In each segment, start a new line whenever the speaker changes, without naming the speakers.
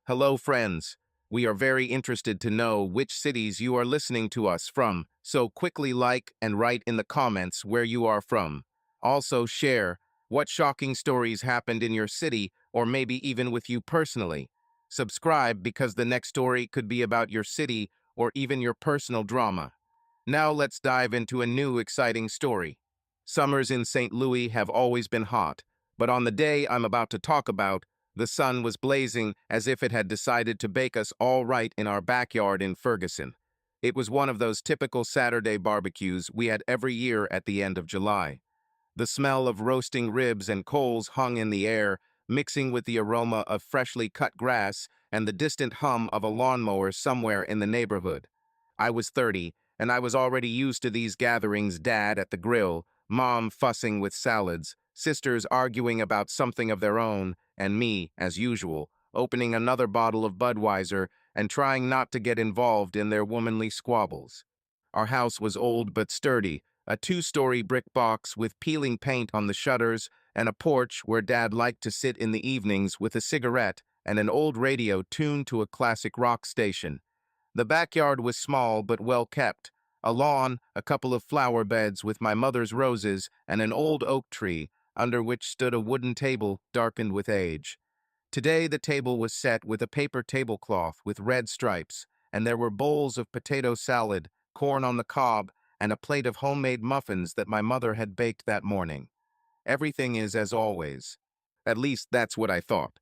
Hello, friends. We are very interested to know which cities you are listening to us from, so quickly like and write in the comments where you are from. Also share what shocking stories happened in your city or maybe even with you personally. Subscribe because the next story could be about your city or even your personal drama. Now let's dive into a new exciting story. Summers in St. Louis have always been hot, but on the day I'm about to talk about, the sun was blazing as if it had decided to bake us all right in our backyard in Ferguson. It was one of those typical Saturday barbecues we had every year at the end of July. The smell of roasting ribs and coals hung in the air, mixing with the aroma of freshly cut grass and the distant hum of a lawnmower somewhere in the neighborhood. I was 30, and I was already used to these gatherings: dad at the grill, mom fussing with salads, sisters arguing about something of their own, and me, as usual, opening another bottle of Budweiser and trying not to get involved in their womanly squabbles. Our house was old but sturdy, a two-story brick box with peeling paint on the shutters and a porch where Dad liked to sit in the evenings with a cigarette and an old radio tuned to a classic rock station. The backyard was small but well kept: a lawn, a couple of flower beds with my mother's roses, and an old oak tree, under which stood a wooden table darkened with age. Today the table was set with a paper tablecloth with red stripes, and there were bowls of potato salad, corn on the cob, and a plate of homemade muffins that my mother had baked that morning. Everything is as always. At least that's what I thought.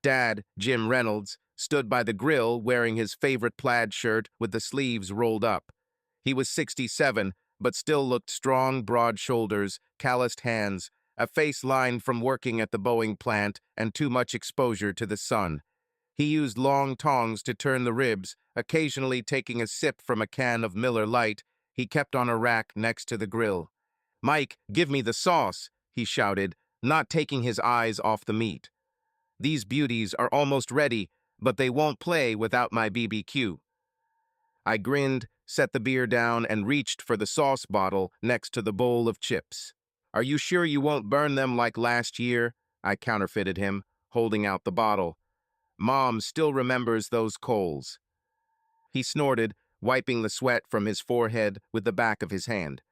Dad, Jim Reynolds, stood by the grill wearing his favorite plaid shirt with the sleeves rolled up. He was 67, but still looked strong: broad shoulders, calloused hands, a face lined from working at the Boeing plant and too much exposure to the sun. He used long tongs to turn the ribs, occasionally taking a sip from a can of Miller Lite he kept on a rack next to the grill. "Mike, give me the sauce," he shouted, not taking his eyes off the meat. "These beauties are almost ready, but they won't play without my BBQ." I grinned, set the beer down, and reached for the sauce bottle next to the bowl of chips. "Are you sure you won't burn them like last year?" I counterfeited him, holding out the bottle. "Mom still remembers those coals." He snorted, wiping the sweat from his forehead with the back of his hand.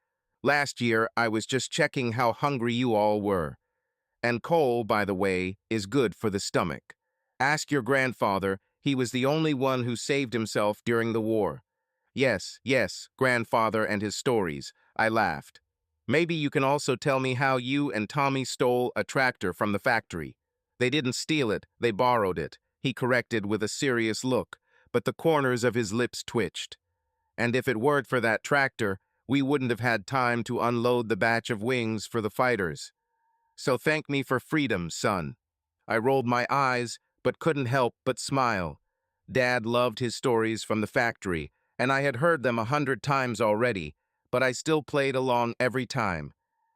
"Last year, I was just checking how hungry you all were. And coal, by the way, is good for the stomach. Ask your grandfather. He was the only one who saved himself during the war." "Yes, yes, grandfather and his stories," I laughed. "Maybe you can also tell me how you and Tommy stole a tractor from the factory." "They didn't steal it, they borrowed it," he corrected with a serious look, but the corners of his lips twitched. "And if it weren't for that tractor, we wouldn't have had time to unload the batch of wings for the fighters. So thank me for freedom, son." I rolled my eyes, but couldn't help but smile. Dad loved his stories from the factory, and I had heard them 100 times already, but I still played along every time.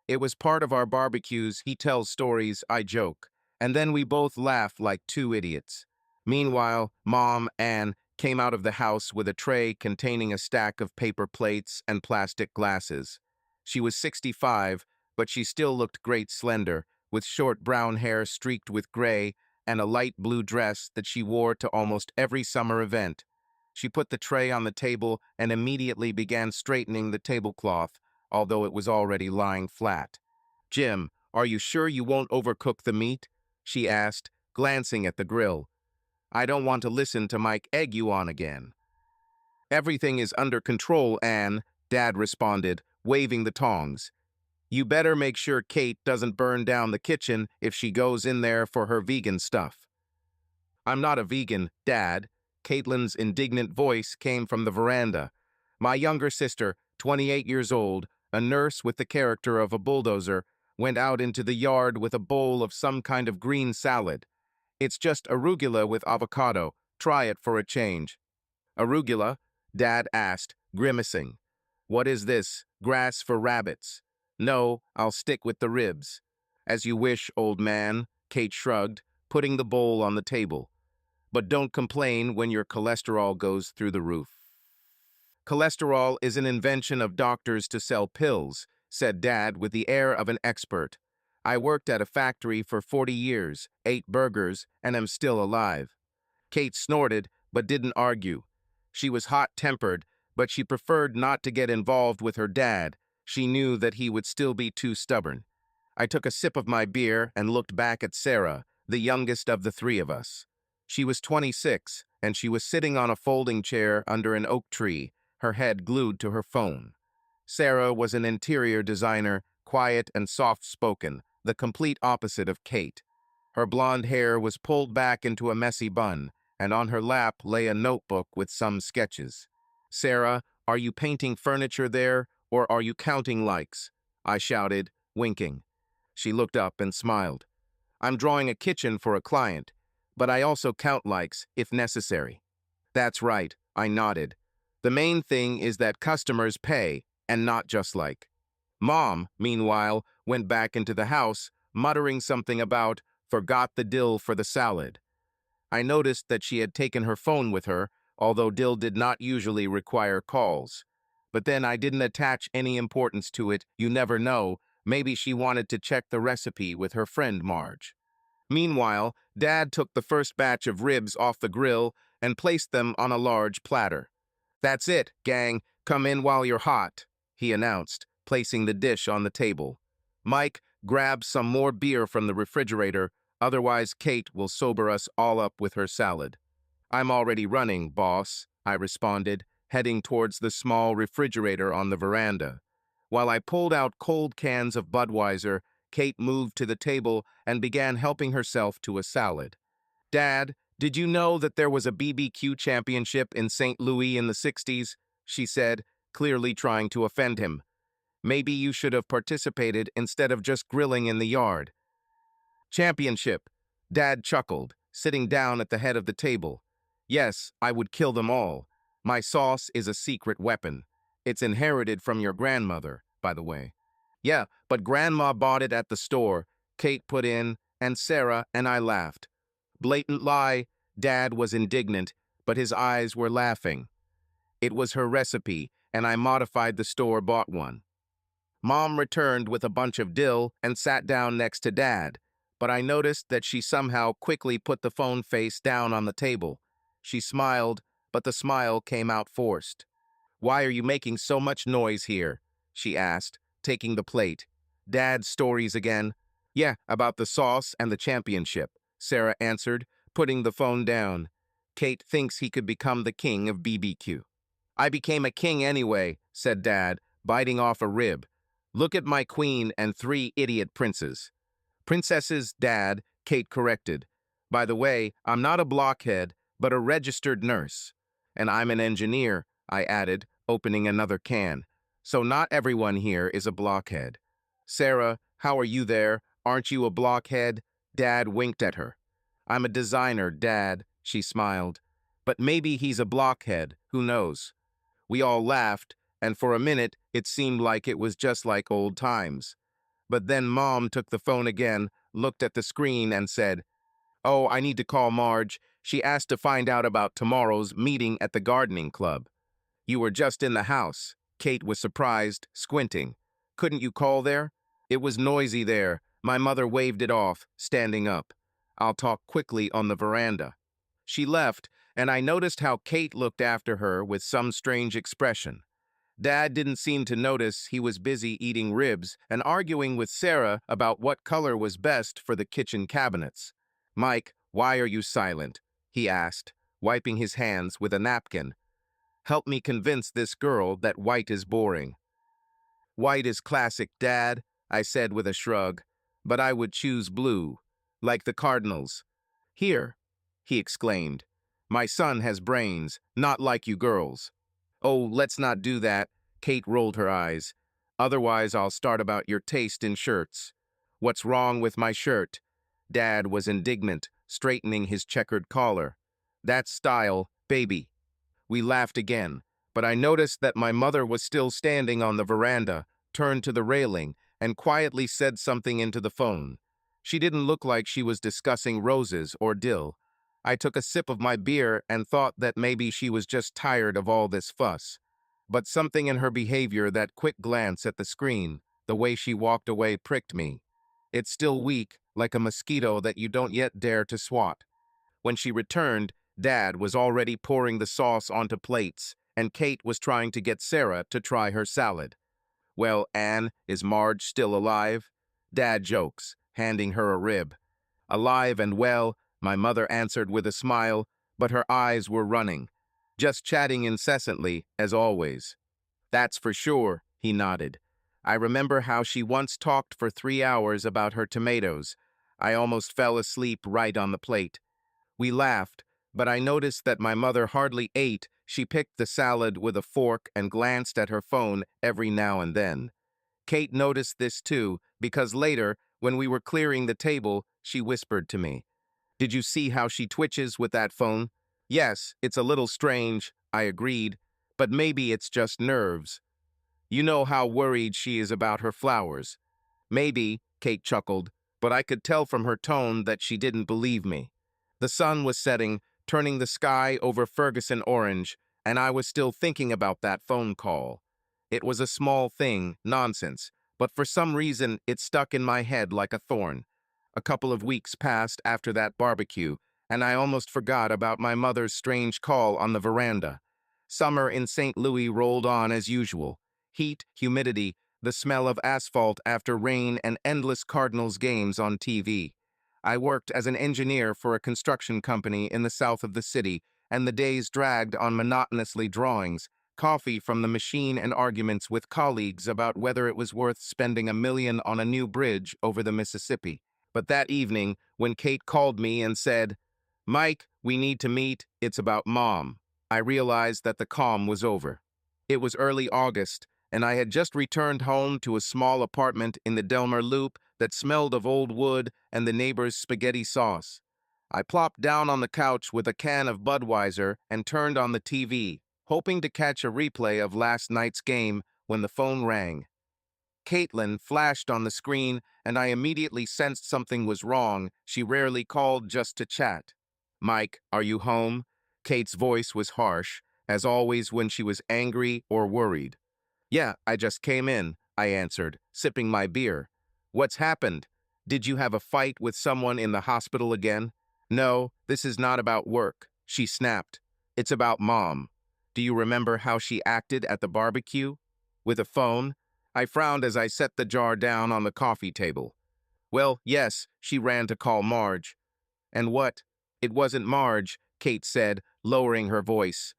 It was part of our barbecues. He tells stories, I joke, and then we both laugh like two idiots. Meanwhile, Mom, Ann, came out of the house with a tray containing a stack of paper plates and plastic glasses. She was 65, but she still looked great slender, with short brown hair streaked with gray and a light blue dress that she wore to almost every summer event. She put the tray on the table and immediately began straightening the tablecloth, although it was already lying flat. "Jim, are you sure you won't overcook the meat?" she asked, glancing at the grill. "I don't want to listen to Mike egg you on again." "Everything is under control, Anne," Dad responded, waving the tongs. "You better make sure Kate doesn't burn down the kitchen if she goes in there for her vegan stuff." "I'm not a vegan, Dad." Caitlin's indignant voice came from the veranda. "My younger sister, 28 years old, a nurse with the character of a bulldozer, went out into the yard with a bowl of some kind of green salad. It's just arugula with avocado. Try it for a change." "Arugula?" Dad asked, grimacing. "What is this, grass for rabbits?" "No, I'll stick with the ribs." "As you wish, old man," Kate shrugged, putting the bowl on the table. "But don't complain when your cholesterol goes through the roof." "Cholesterol is an invention of doctors to sell pills," said Dad with the air of an expert. "I worked at a factory for 40 years, ate burgers, and am still alive." Kate snorted, but didn't argue. She was hot-tempered, but she preferred not to get involved with her dad. She knew that he would still be too stubborn. I took a sip of my beer and looked back at Sarah, the youngest of the three of us. She was 26, and she was sitting on a folding chair under an oak tree, her head glued to her phone. Sarah was an interior designer, quiet and soft-spoken, the complete opposite of Kate. Her blonde hair was pulled back into a messy bun, and on her lap lay a notebook with some sketches. "Sarah, are you painting furniture there, or are you counting likes?" I shouted, winking. She looked up and smiled. "I'm drawing a kitchen for a client, but I also count likes if necessary." "That's right," I nodded. "The main thing is that customers pay, and not just like." Mom, meanwhile, went back into the house, muttering something about "forgot the dill for the salad." I noticed that she had taken her phone with her, although dill did not usually require calls. But then I didn't attach any importance to it. You never know, maybe she wanted to check the recipe with her friend Marge. Meanwhile, Dad took the first batch of ribs off the grill and placed them on a large platter. "That's it, gang. Come in while you're hot," he announced, placing the dish on the table. "Mike, grab some more beer from the refrigerator, otherwise Kate will sober us all up with her salad." "I'm already running, boss," I responded, heading towards the small refrigerator on the veranda. While I pulled out cold cans of Budweiser, Kate moved to the table and began helping herself to a salad. "Dad, did you know that there was a BBQ championship in St. Louis in the 60s? She said, clearly trying to offend him. "Maybe you should have participated instead of just grilling in the yard." "Championship," Dad chuckled, sitting down at the head of the table. "Yes, I would kill them all. My sauce is a secret weapon. It's inherited from your grandmother, by the way." "Yeah, but Grandma bought it at the store," Kate put in, and Sarah and I laughed. "Blatant lie." Dad was indignant, but his eyes were laughing. "It was her recipe, and I modified the store-bought one." Mom returned with a bunch of dill and sat down next to Dad, but I noticed that she somehow quickly put the phone face down on the table. She smiled, but the smile came out forced. "Why are you making so much noise here?" she asked, taking the plate. "Dad's stories again?" "Yeah, about the sauce and the championship," Sarah answered, putting the phone down. "Kate thinks he could become the king of BBQ." "I became a king anyway," said Dad, biting off a rib. "Look at my queen and three idiot princes." "Princesses, Dad," Kate corrected. "By the way, I'm not a blockhead, but a registered nurse. And I'm an engineer," I added, opening another can. "So not everyone here is a blockhead." "Sarah, how are you there? Aren't you a blockhead?" Dad winked at her. "I'm a designer, Dad," she smiled. "But maybe he's a blockhead, who knows?" We all laughed, and for a minute it seemed like it was just like old times. But then Mom took the phone again, looked at the screen, and said, "Oh, I need to call Marge. She asked to find out about tomorrow's meeting at the gardening club." "You were just in the house." Kate was surprised, squinting. "Couldn't you call there?" "It was noisy there. My mother waved it off, standing up. I'll talk quickly on the veranda." She left, and I noticed how Kate looked after her with some strange expression. Dad didn't seem to notice he was busy eating ribs and arguing with Sarah about what color was best for the kitchen cabinets. "Mike, why are you silent?" he asked, wiping his hands with a napkin. "Help me convince this girl that white is boring." "White is classic, Dad," I said with a shrug, "but I would choose blue, like the Cardinals." "Here," he exclaimed. "My son has brains, not like you girls." "Oh, let's not do that," Kate rolled her eyes. "Otherwise I'll start about your taste in shirts." "What's wrong with my shirt?" Dad was indignant, straightening his checkered collar. "That's style, baby." We laughed again, but I noticed that my mother was still standing on the veranda, turned to the railing, and quietly said something into the phone. She didn't look like she was discussing roses or dill. I took a sip of my beer and thought that maybe she was just tired of all this fuss. But something in her behavior, that quick glance at the screen, the way she walked away, pricked me. It's still weak, like a mosquito that you don't yet dare to swat. When she returned, Dad was already pouring the sauce onto plates, and Kate was trying to get Sarah to try her salad. "Well, Anne, is Marge still alive?" Dad jokes, handing her a rib. "Alive and well," my mother answered with a smile, but her eyes were running. "Just chatting incessantly, as always." "That's for sure," he nodded. "I remember how she once talked for 3 hours about her tomatoes. I almost fell asleep right on the plate." We laughed, but I noticed that my mother hardly ate. She picked the salad with a fork and glanced at her phone every now and then. Kate noticed this too, because later, when we were clearing the table, she whispered to me, "Did you see how she twitches with that phone?" "Yes, it's a little strange," I agreed, "but maybe it's just nerves. You know how worried she is about her flowers." "Maybe," Kate chuckled, but I could tell from her tone that she didn't believe me. The sun was setting, turning the sky over Ferguson orange, and I was still thinking about that phone call. It was a small thing, nonsense, but for some reason it stuck in my head like a thorn. A couple of weeks passed after that barbecue, and I almost forgot about my mother's strange call on the veranda. Summer in St. Louis rolled on as usual. Heat, humidity, the smell of asphalt after rain, and endless Cardinals games on TV. I worked as an engineer for a construction company in the south of the city, and the days dragged on monotonously drawings, coffee from the machine, and arguments with colleagues about whether it was worth spending $1 million on a new bridge over the Mississippi. But that evening, when Kate called me and said, "Mike, we need to meet, it's about Mom," I realized that the calm was over. It was early August, and I had just returned home to a small apartment in the Delmer Loop that smelled of old wood and the neighbor's spaghetti sauce. I plopped down on the couch with a can of Budweiser and turned on the TV, hoping to catch a replay of last night's game when the phone rang. Caitlin flashed on the screen, and I immediately sensed something was wrong. She rarely called just to chat. "Mike, are you home?" Kate's voice was harsh, as always when she was angry or worried. "Yeah, I just came in," I answered, sipping my beer. "What's happened? Did you have a fight with someone in the hospital again?" "No, this is not about work," she snapped. "It's about Mom. Do you remember how she acted at the barbecue? With a phone?" I frowned as I set the jar down on the coffee table. "Well, yes, she ran to call Marge." "And what?" "It wasn't Marge," Kate said, lowering her voice.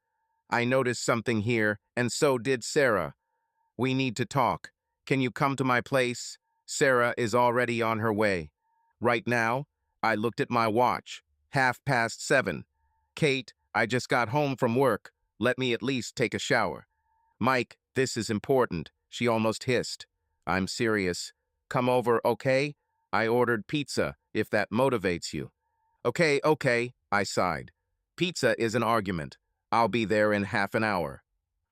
"I noticed something here, and so did Sarah. We need to talk. Can you come to my place? Sarah is already on her way." "Right now?" I looked at my watch. 7:30. "Kate, I just got home from work. Let me at least take a shower." "Mike, this is important," she almost hissed. "I'm serious. Come over, okay? I ordered pizza, if that motivates you." Okay, I sighed. "Pizza is an argument. I'll be there in half an hour."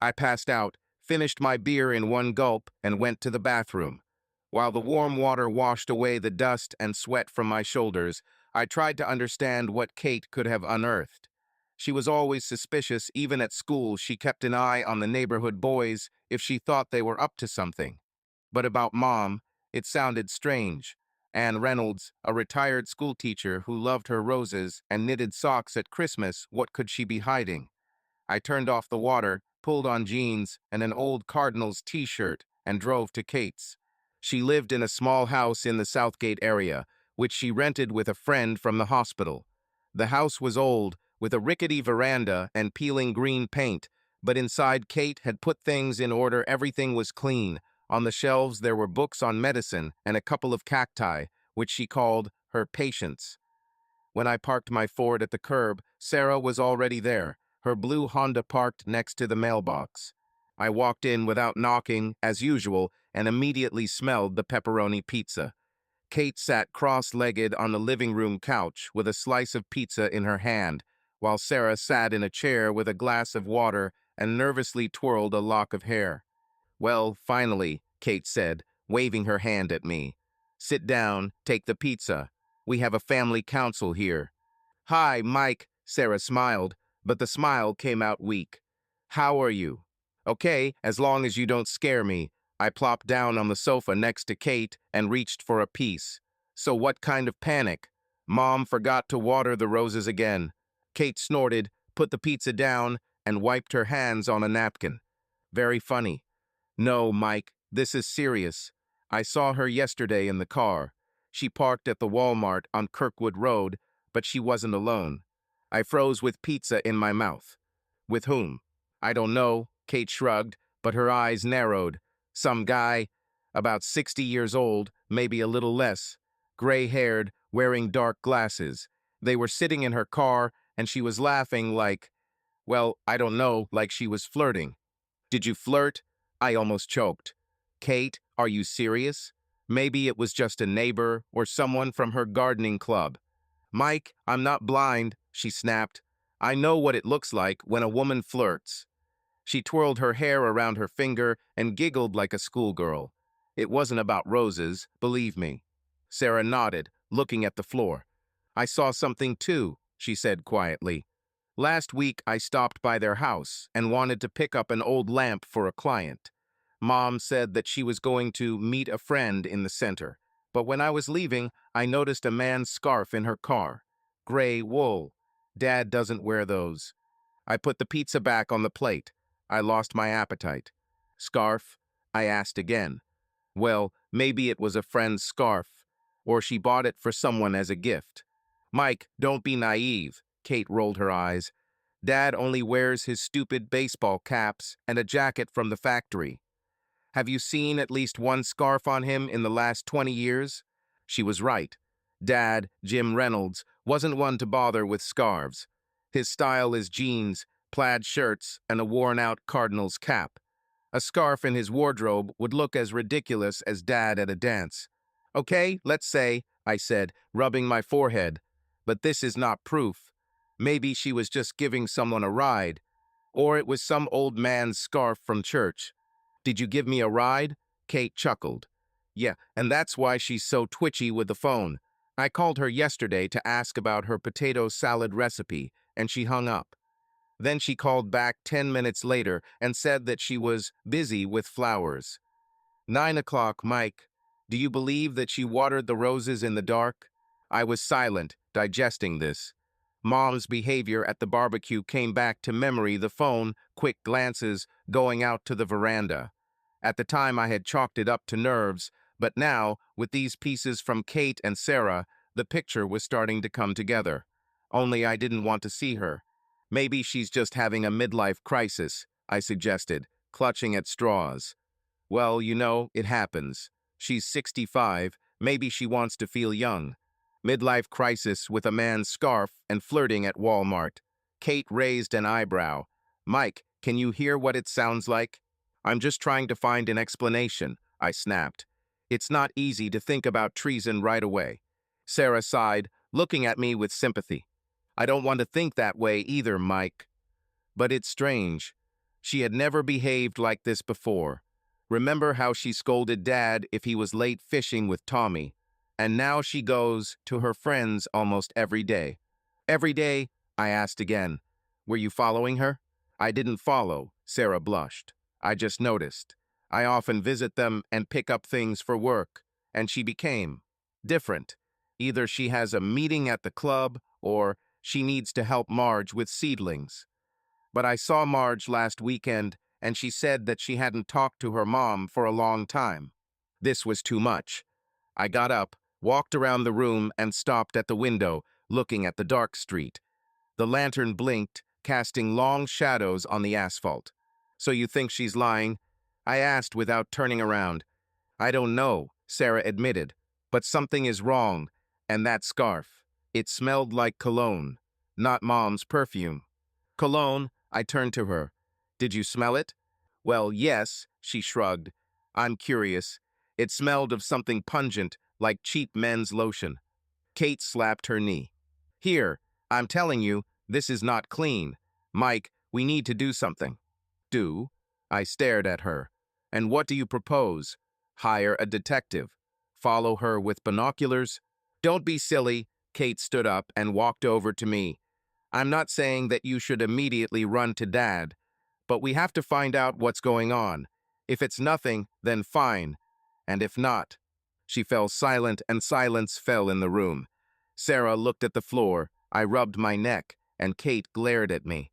I passed out, finished my beer in one gulp, and went to the bathroom. While the warm water washed away the dust and sweat from my shoulders, I tried to understand what Kate could have unearthed. She was always suspicious. Even at school, she kept an eye on the neighborhood boys if she thought they were up to something. But about Mom, it sounded strange. Ann Reynolds, a retired schoolteacher who loved her roses and knitted socks at Christmas, what could she be hiding? I turned off the water, pulled on jeans and an old Cardinals t-shirt, and drove to Kate's. She lived in a small house in the Southgate area, which she rented with a friend from the hospital. The house was old, with a rickety veranda and peeling green paint, but inside Kate had put things in order. Everything was clean. On the shelves there were books on medicine and a couple of cacti, which she called her patients. When I parked my Ford at the curb, Sarah was already there, her blue Honda parked next to the mailbox. I walked in without knocking, as usual, and immediately smelled the pepperoni pizza. Kate sat cross-legged on the living room couch with a slice of pizza in her hand, while Sarah sat in a chair with a glass of water and nervously twirled a lock of hair. "Well, finally," Kate said, waving her hand at me. "Sit down, take the pizza. We have a family council here." "Hi, Mike," Sarah smiled, but the smile came out weak. "How are you?" "Okay, as long as you don't scare me." I plopped down on the sofa next to Kate and reached for a piece. "So what kind of panic?" "Mom forgot to water the roses again." Kate snorted, put the pizza down, and wiped her hands on a napkin. Very funny. No, Mike, this is serious. I saw her yesterday in the car. She parked at the Walmart on Kirkwood Road, but she wasn't alone. I froze with pizza in my mouth. With whom? I don't know, Kate shrugged, but her eyes narrowed. Some guy, about 60 years old, maybe a little less, gray-haired, wearing dark glasses. They were sitting in her car, and she was laughing like, well, I don't know, like she was flirting. Did you flirt? I almost choked. Kate, are you serious? Maybe it was just a neighbor or someone from her gardening club. Mike, I'm not blind, she snapped. I know what it looks like when a woman flirts. She twirled her hair around her finger and giggled like a schoolgirl. It wasn't about roses, believe me. Sarah nodded, looking at the floor. I saw something too, she said quietly. Last week I stopped by their house and wanted to pick up an old lamp for a client. Mom said that she was going to meet a friend in the center, but when I was leaving, I noticed a man's scarf in her car. Gray wool. Dad doesn't wear those. I put the pizza back on the plate. I lost my appetite. Scarf? I asked again. Well, maybe it was a friend's scarf, or she bought it for someone as a gift. Mike, don't be naive. Kate rolled her eyes. Dad only wears his stupid baseball caps and a jacket from the factory. Have you seen at least one scarf on him in the last 20 years? She was right. Dad, Jim Reynolds, wasn't one to bother with scarves. His style is jeans, plaid shirts, and a worn-out Cardinals cap. A scarf in his wardrobe would look as ridiculous as Dad at a dance. Okay, let's say, I said, rubbing my forehead. But this is not proof. Maybe she was just giving someone a ride, or it was some old man's scarf from church. Did you give me a ride? Kate chuckled. Yeah, and that's why she's so twitchy with the phone. I called her yesterday to ask about her potato salad recipe, and she hung up. Then she called back 10 minutes later and said that she was busy with flowers. 9 o'clock, Mike. Do you believe that she watered the roses in the dark? I was silent, digesting this. Mom's behavior at the barbecue came back to memory, the phone, quick glances, going out to the veranda. At the time I had chalked it up to nerves, but now, with these pieces from Kate and Sarah, the picture was starting to come together. Only I didn't want to see her. Maybe she's just having a midlife crisis, I suggested, clutching at straws. Well, you know, it happens. She's 65, maybe she wants to feel young. Midlife crisis with a man's scarf and flirting at Walmart. Kate raised an eyebrow. Mike, can you hear what it sounds like? I'm just trying to find an explanation, I snapped. It's not easy to think about treason right away. Sarah sighed, looking at me with sympathy. I don't want to think that way either, Mike. But it's strange. She had never behaved like this before. Remember how she scolded Dad if he was late fishing with Tommy? And now she goes to her friends almost every day. Every day? I asked again. Were you following her? I didn't follow, Sarah blushed. I just noticed. I often visit them and pick up things for work, and she became different. Either she has a meeting at the club, or she needs to help Marge with seedlings. But I saw Marge last weekend, and she said that she hadn't talked to her mom for a long time. This was too much. I got up, walked around the room, and stopped at the window, looking at the dark street. The lantern blinked, casting long shadows on the asphalt. So you think she's lying? I asked without turning around. I don't know, Sarah admitted, but something is wrong, and that scarf. It smelled like cologne, not Mom's perfume. Cologne? I turned to her. Did you smell it? Well, yes, she shrugged. I'm curious. It smelled of something pungent, like cheap men's lotion. Kate slapped her knee. Here, I'm telling you, this is not clean. Mike, we need to do something. Do? I stared at her. And what do you propose? Hire a detective. Follow her with binoculars? Don't be silly. Kate stood up and walked over to me. I'm not saying that you should immediately run to Dad, but we have to find out what's going on. If it's nothing, then fine. And if not. She fell silent, and silence fell in the room. Sarah looked at the floor. I rubbed my neck, and Kate glared at me.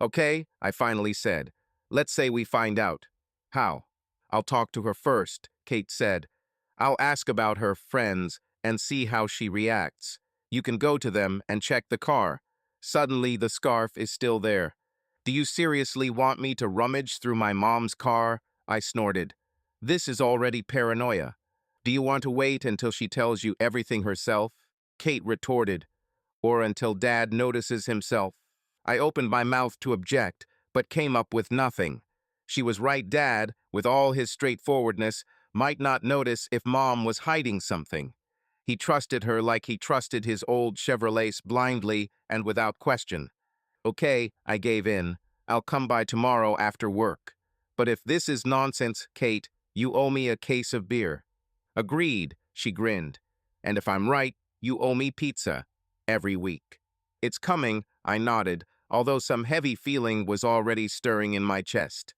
Okay, I finally said. Let's say we find out. How? I'll talk to her first, Kate said. I'll ask about her friends and see how she reacts. You can go to them and check the car. Suddenly, the scarf is still there. Do you seriously want me to rummage through my mom's car? I snorted. This is already paranoia. Do you want to wait until she tells you everything herself? Kate retorted. Or until Dad notices himself. I opened my mouth to object, but came up with nothing. She was right, Dad, with all his straightforwardness, might not notice if Mom was hiding something. He trusted her like he trusted his old Chevrolet blindly and without question. Okay, I gave in. I'll come by tomorrow after work. But if this is nonsense, Kate, you owe me a case of beer. Agreed, she grinned. And if I'm right, you owe me pizza. Every week. It's coming, I nodded, although some heavy feeling was already stirring in my chest.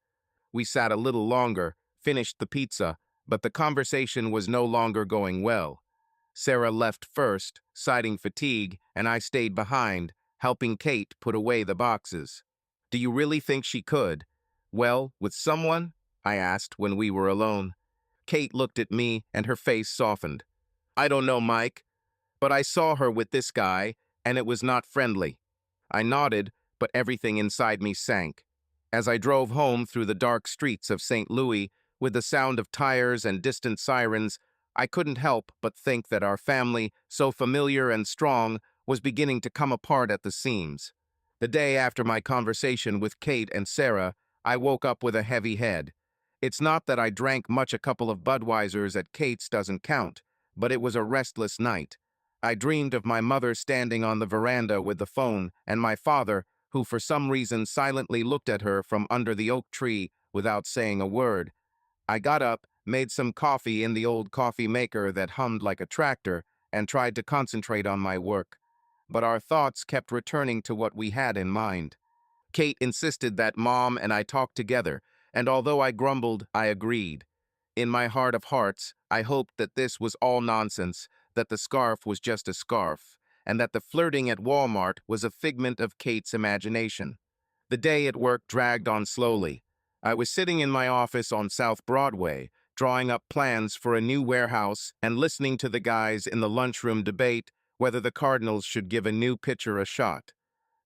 We sat a little longer, finished the pizza, but the conversation was no longer going well. Sarah left first, citing fatigue, and I stayed behind, helping Kate put away the boxes. Do you really think she could? Well, with someone? I asked when we were alone. Kate looked at me and her face softened. I don't know, Mike, but I saw her with this guy, and it was not friendly. I nodded, but everything inside me sank. As I drove home through the dark streets of St. Louis, with the sound of tires and distant sirens, I couldn't help but think that our family, so familiar and strong, was beginning to come apart at the seams. The day after my conversation with Kate and Sarah, I woke up with a heavy head. It's not that I drank much. A couple of Budweisers at Kate's doesn't count, but it was a restless night. I dreamed of my mother standing on the veranda with the phone, and my father, who for some reason silently looked at her from under the oak tree without saying a word. I got up, made some coffee in the old coffee maker that hummed like a tractor, and tried to concentrate on my work. But our thoughts kept returning to what we had in mind. Kate insisted that Mom and I talk together, and although I grumbled, I agreed. In my heart of hearts, I hoped that this was all nonsense, that the scarf was just a scarf, and that the flirting at Walmart was a figment of Kate's imagination. The day at work dragged on slowly. I was sitting in my office on South Broadway, drawing up plans for a new warehouse and listening to the guys in the lunchroom debate whether the Cardinals should give a new pitcher a shot.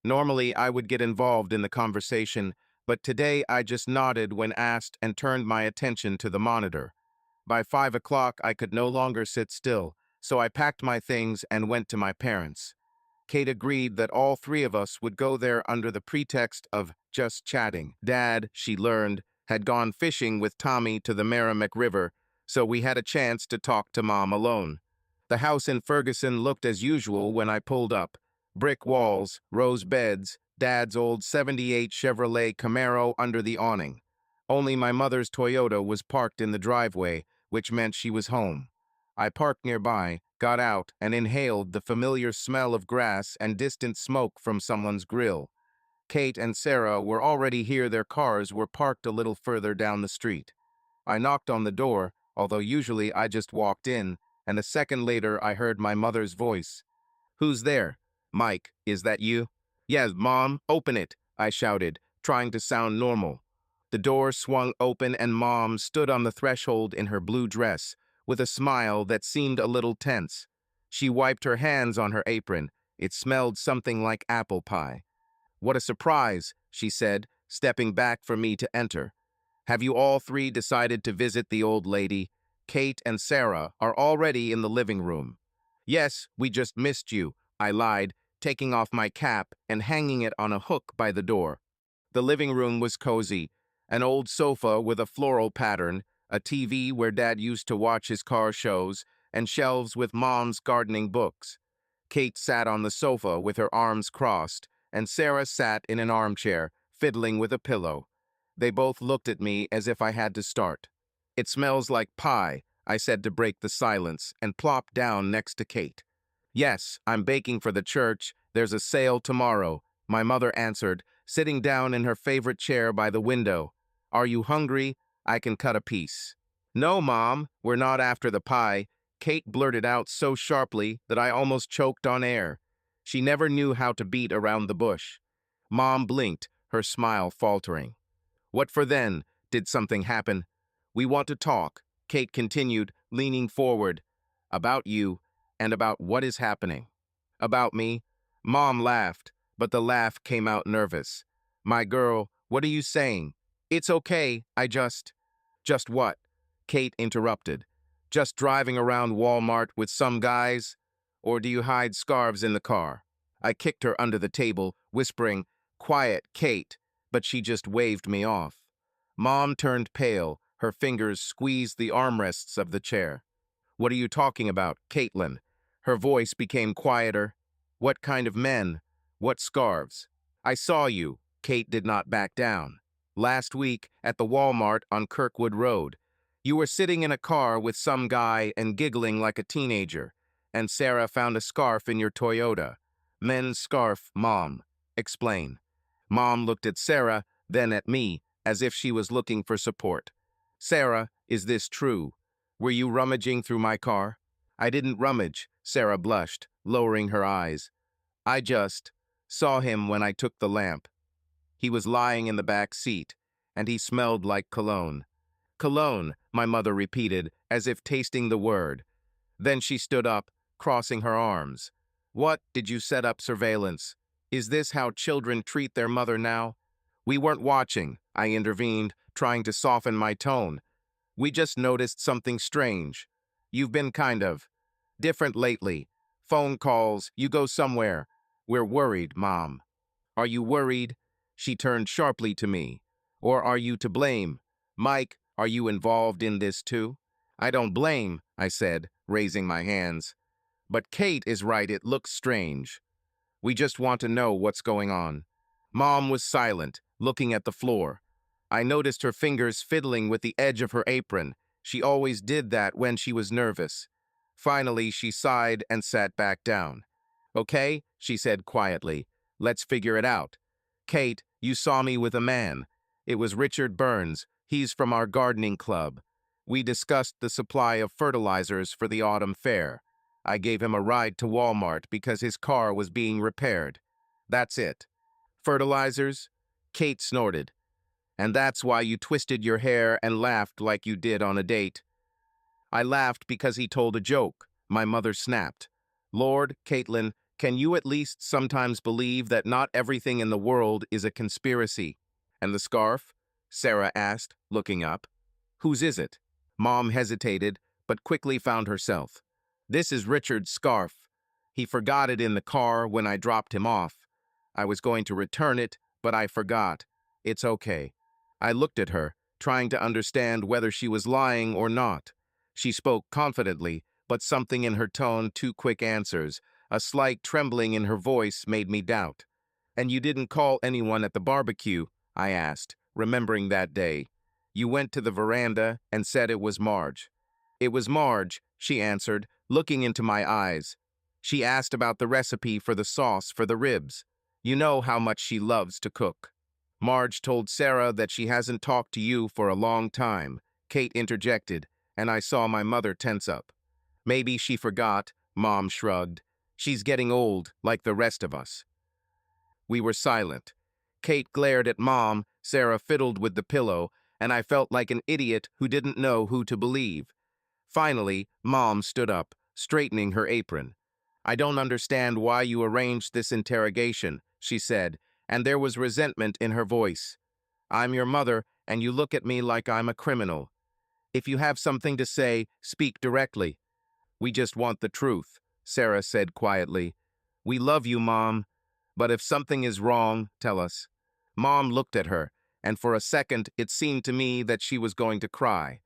Normally, I would get involved in the conversation, but today I just nodded when asked and turned my attention to the monitor. By 5 o'clock, I could no longer sit still, so I packed my things and went to my parents. Kate agreed that all three of us would go there under the pretext of just chatting. Dad, she learned, had gone fishing with Tommy to the Merrimack River, so we had a chance to talk to Mom alone. The house in Ferguson looked as usual when I pulled up. Brick walls, rose beds, Dad's old '78 Chevrolet Camaro under the awning. Only my mother's Toyota was parked in the driveway, which meant she was home. I parked nearby, got out, and inhaled the familiar smell of grass and distant smoke from someone's grill. Kate and Sarah were already here. Their cars were parked a little further down the street. I knocked on the door, although usually I just walked in, and a second later I heard my mother's voice. Who's there? Mike, is that you? Yes, Mom, open it, I shouted, trying to sound normal. The door swung open and Mom stood on the threshold in her blue dress, with a smile that seemed a little tense. She wiped her hands on her apron. It smelled something like apple pie. What a surprise, she said, stepping back for me to enter. Have you all three decided to visit the old lady? Kate and Sarah are already in the living room. Yes, we just missed you, I lied, taking off my cap and hanging it on a hook by the door. The living room was cozy, an old sofa with a floral pattern, a TV where Dad used to watch his car shows, and shelves with Mom's gardening books. Kate sat on the sofa with her arms crossed, and Sarah sat in an armchair, fiddling with a pillow. They both looked at me as if I had to start. It smells like pie, I said to break the silence, and plopped down next to Kate. Yes, I'm baking for the church. There's a sale tomorrow, my mother answered, sitting down in her favorite chair by the window. Are you hungry? I can cut a piece. No, Mom, we're not after the pie, Kate blurted out so sharply that I almost choked on air. She never knew how to beat around the bush. Mom blinked, her smile faltering. What for then? Did something happen? We want to talk, Kate continued, leaning forward. About you, and about what is happening. About me? Mom laughed, but the laugh came out nervous. My girl, what are you saying? It's okay, I just... Just what? Kate interrupted. Just driving around Walmart with some guys? Or do you hide scarves in the car? I kicked her under the table, whispering, Quiet, Kate, but she just waved me off. Mom turned pale, her fingers squeezed the armrests of the chair. What are you talking about, Caitlin? Her voice became quieter. What kind of men? What scarves? I saw you. Kate did not back down. Last week, at the Walmart on Kirkwood Road. You were sitting in a car with some guy and giggling like a teenager, and Sarah found a scarf in your Toyota. Men's scarf, Mom. Explain. Mom looked at Sarah, then at me, as if she was looking for support. Sarah, is this true? Were you rummaging through my car? I didn't rummage, Sarah blushed, lowering her eyes. I just saw him when I took the lamp. He was lying in the back seat, and he smelled like cologne. Cologne, my mother repeated, as if tasting the word. Then she stood up, crossing her arms. What, did you set up surveillance? Is this how children treat their mother now? We weren't watching, I intervened, trying to soften my tone. We just noticed something strange. You've been kind of different lately. Phone calls, you go somewhere. We're worried, Mom. Are you worried? She turned sharply to me. Or are you to blame? Mike, are you involved in this too? I don't blame, I said, raising my hands. But Kate is right, it looks strange. We just want to know what's going on. Mom was silent, looking at the floor. I noticed her fingers fiddling with the edge of her apron. She always did that when she was nervous. Finally, she sighed and sat back down. Okay, she said quietly. Let's figure it out. Kate, you saw me with a man. It was Richard Burns. He's from our gardening club. We discussed the supply of fertilizers for the autumn fair. I gave him a ride to Walmart because his car was being repaired. That's it. Fertilizers? Kate snorted. And that's why you twisted your hair and laughed like you did on a date. I laughed because he told a joke. My mother snapped. Lord, Caitlin, can you at least sometimes believe that not everything in the world is a conspiracy? And the scarf? Sarah asked, looking up. Whose is it? Mom hesitated, but quickly found herself. This is Richard's scarf. He forgot it in the car when I dropped him off. I was going to return it, but I forgot. It's okay. I looked at her, trying to understand whether she was lying or not. She spoke confidently, but something in her tone, two quick answers, a slight trembling in her voice made me doubt. And you didn't call anyone at the barbecue? I asked, remembering that day. You went to the veranda and said it was Marge. It was Marge, she answered, looking into my eyes. She asked about the recipe for the sauce for the ribs. You know how much she loves to cook. Marge told Sarah that she hasn't talked to you for a long time, Kate interjected, and I saw my mother tense up. Maybe she forgot, Mom shrugged. She's getting old, like the rest of us. We were silent. Kate glared at Mom, Sarah fiddled with the pillow, and I felt like an idiot who didn't know who to believe. Finally, Mom stood up, straightening her apron. I don't understand why you arranged this interrogation, she said, and there was resentment in her voice. I'm your mother, and you look at me like I'm a criminal. If you have something to say, speak directly. We just want the truth, Sarah said quietly. We love you, Mom, but if something is wrong, tell us. Mom looked at her, and for a second it seemed to me that she was going to cry.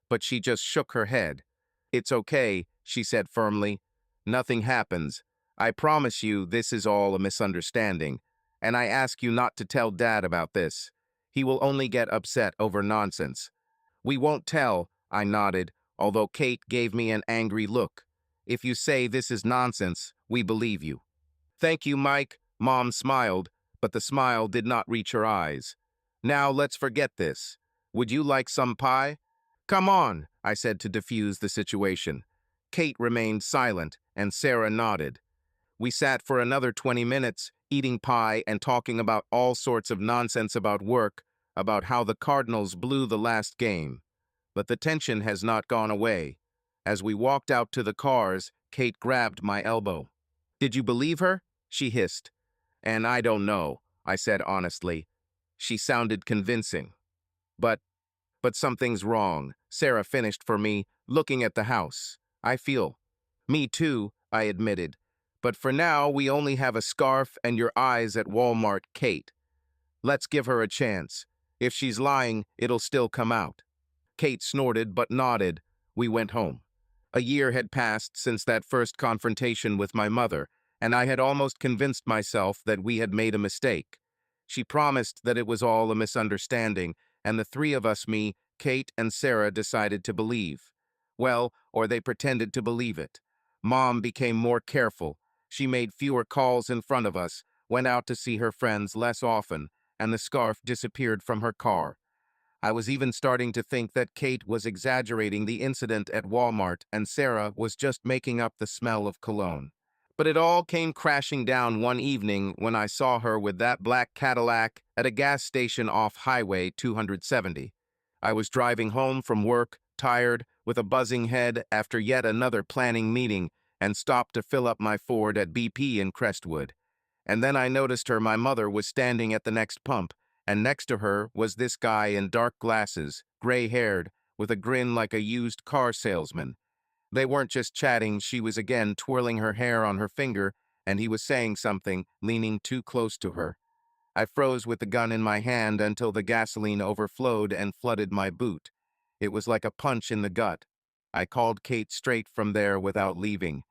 But she just shook her head. It's okay, she said firmly. Nothing happens. I promise you this is all a misunderstanding, and I ask you not to tell Dad about this. He will only get upset over nonsense. We won't tell, I nodded, although Kate gave me an angry look. If you say this is nonsense, we believe you. Thank you, Mike, Mom smiled, but the smile did not reach her eyes. Now let's forget this. Would you like some pie? Come on, I said to diffuse the situation. Kate remained silent, and Sarah nodded. We sat for another 20 minutes, eating pie and talking about all sorts of nonsense about work, about how the Cardinals blew the last game. But the tension has not gone away. As we walked out to the cars, Kate grabbed my elbow. "Did you believe her?" she hissed. "And I don't know," I said honestly. She sounded convincing. But something's wrong," Sarah finished for me, looking at the house. "I feel." "Me too," I admitted. "But for now, we only have a scarf and your eyes at Walmart, Kate. Let's give her a chance. If she's lying, it'll still come out." Kate snorted but nodded. We went home. A year had passed since that first confrontation with my mother, and I had almost convinced myself that we had made a mistake. She promised that it was all a misunderstanding, and the three of us, me, Kate, and Sarah, decided to believe. Well, or they pretended to believe it. Mom became more careful. She made fewer calls in front of us, went out to see her friends less often, and the scarf disappeared from her car. I was even starting to think that Kate was exaggerating the incident at Walmart and Sarah was just making up the smell of cologne. But it all came crashing down one evening when I saw her with that black Cadillac at a gas station off Highway 270. I was driving home from work, tired, with a buzzing head after yet another planning meeting, and stopped to fill up my Ford at BP in Crestwood. And then I noticed my mother was standing at the next pump, and next to her was this guy in dark glasses, gray-haired, with a grin like a used car salesman. They weren't just chatting, she was again twirling her hair on her finger, and he was saying something, leaning too close to her. I froze with the gun in my hand until the gasoline overflowed and flooded my boot. It was like a punch in the gut. I called Kate straight from there without leaving.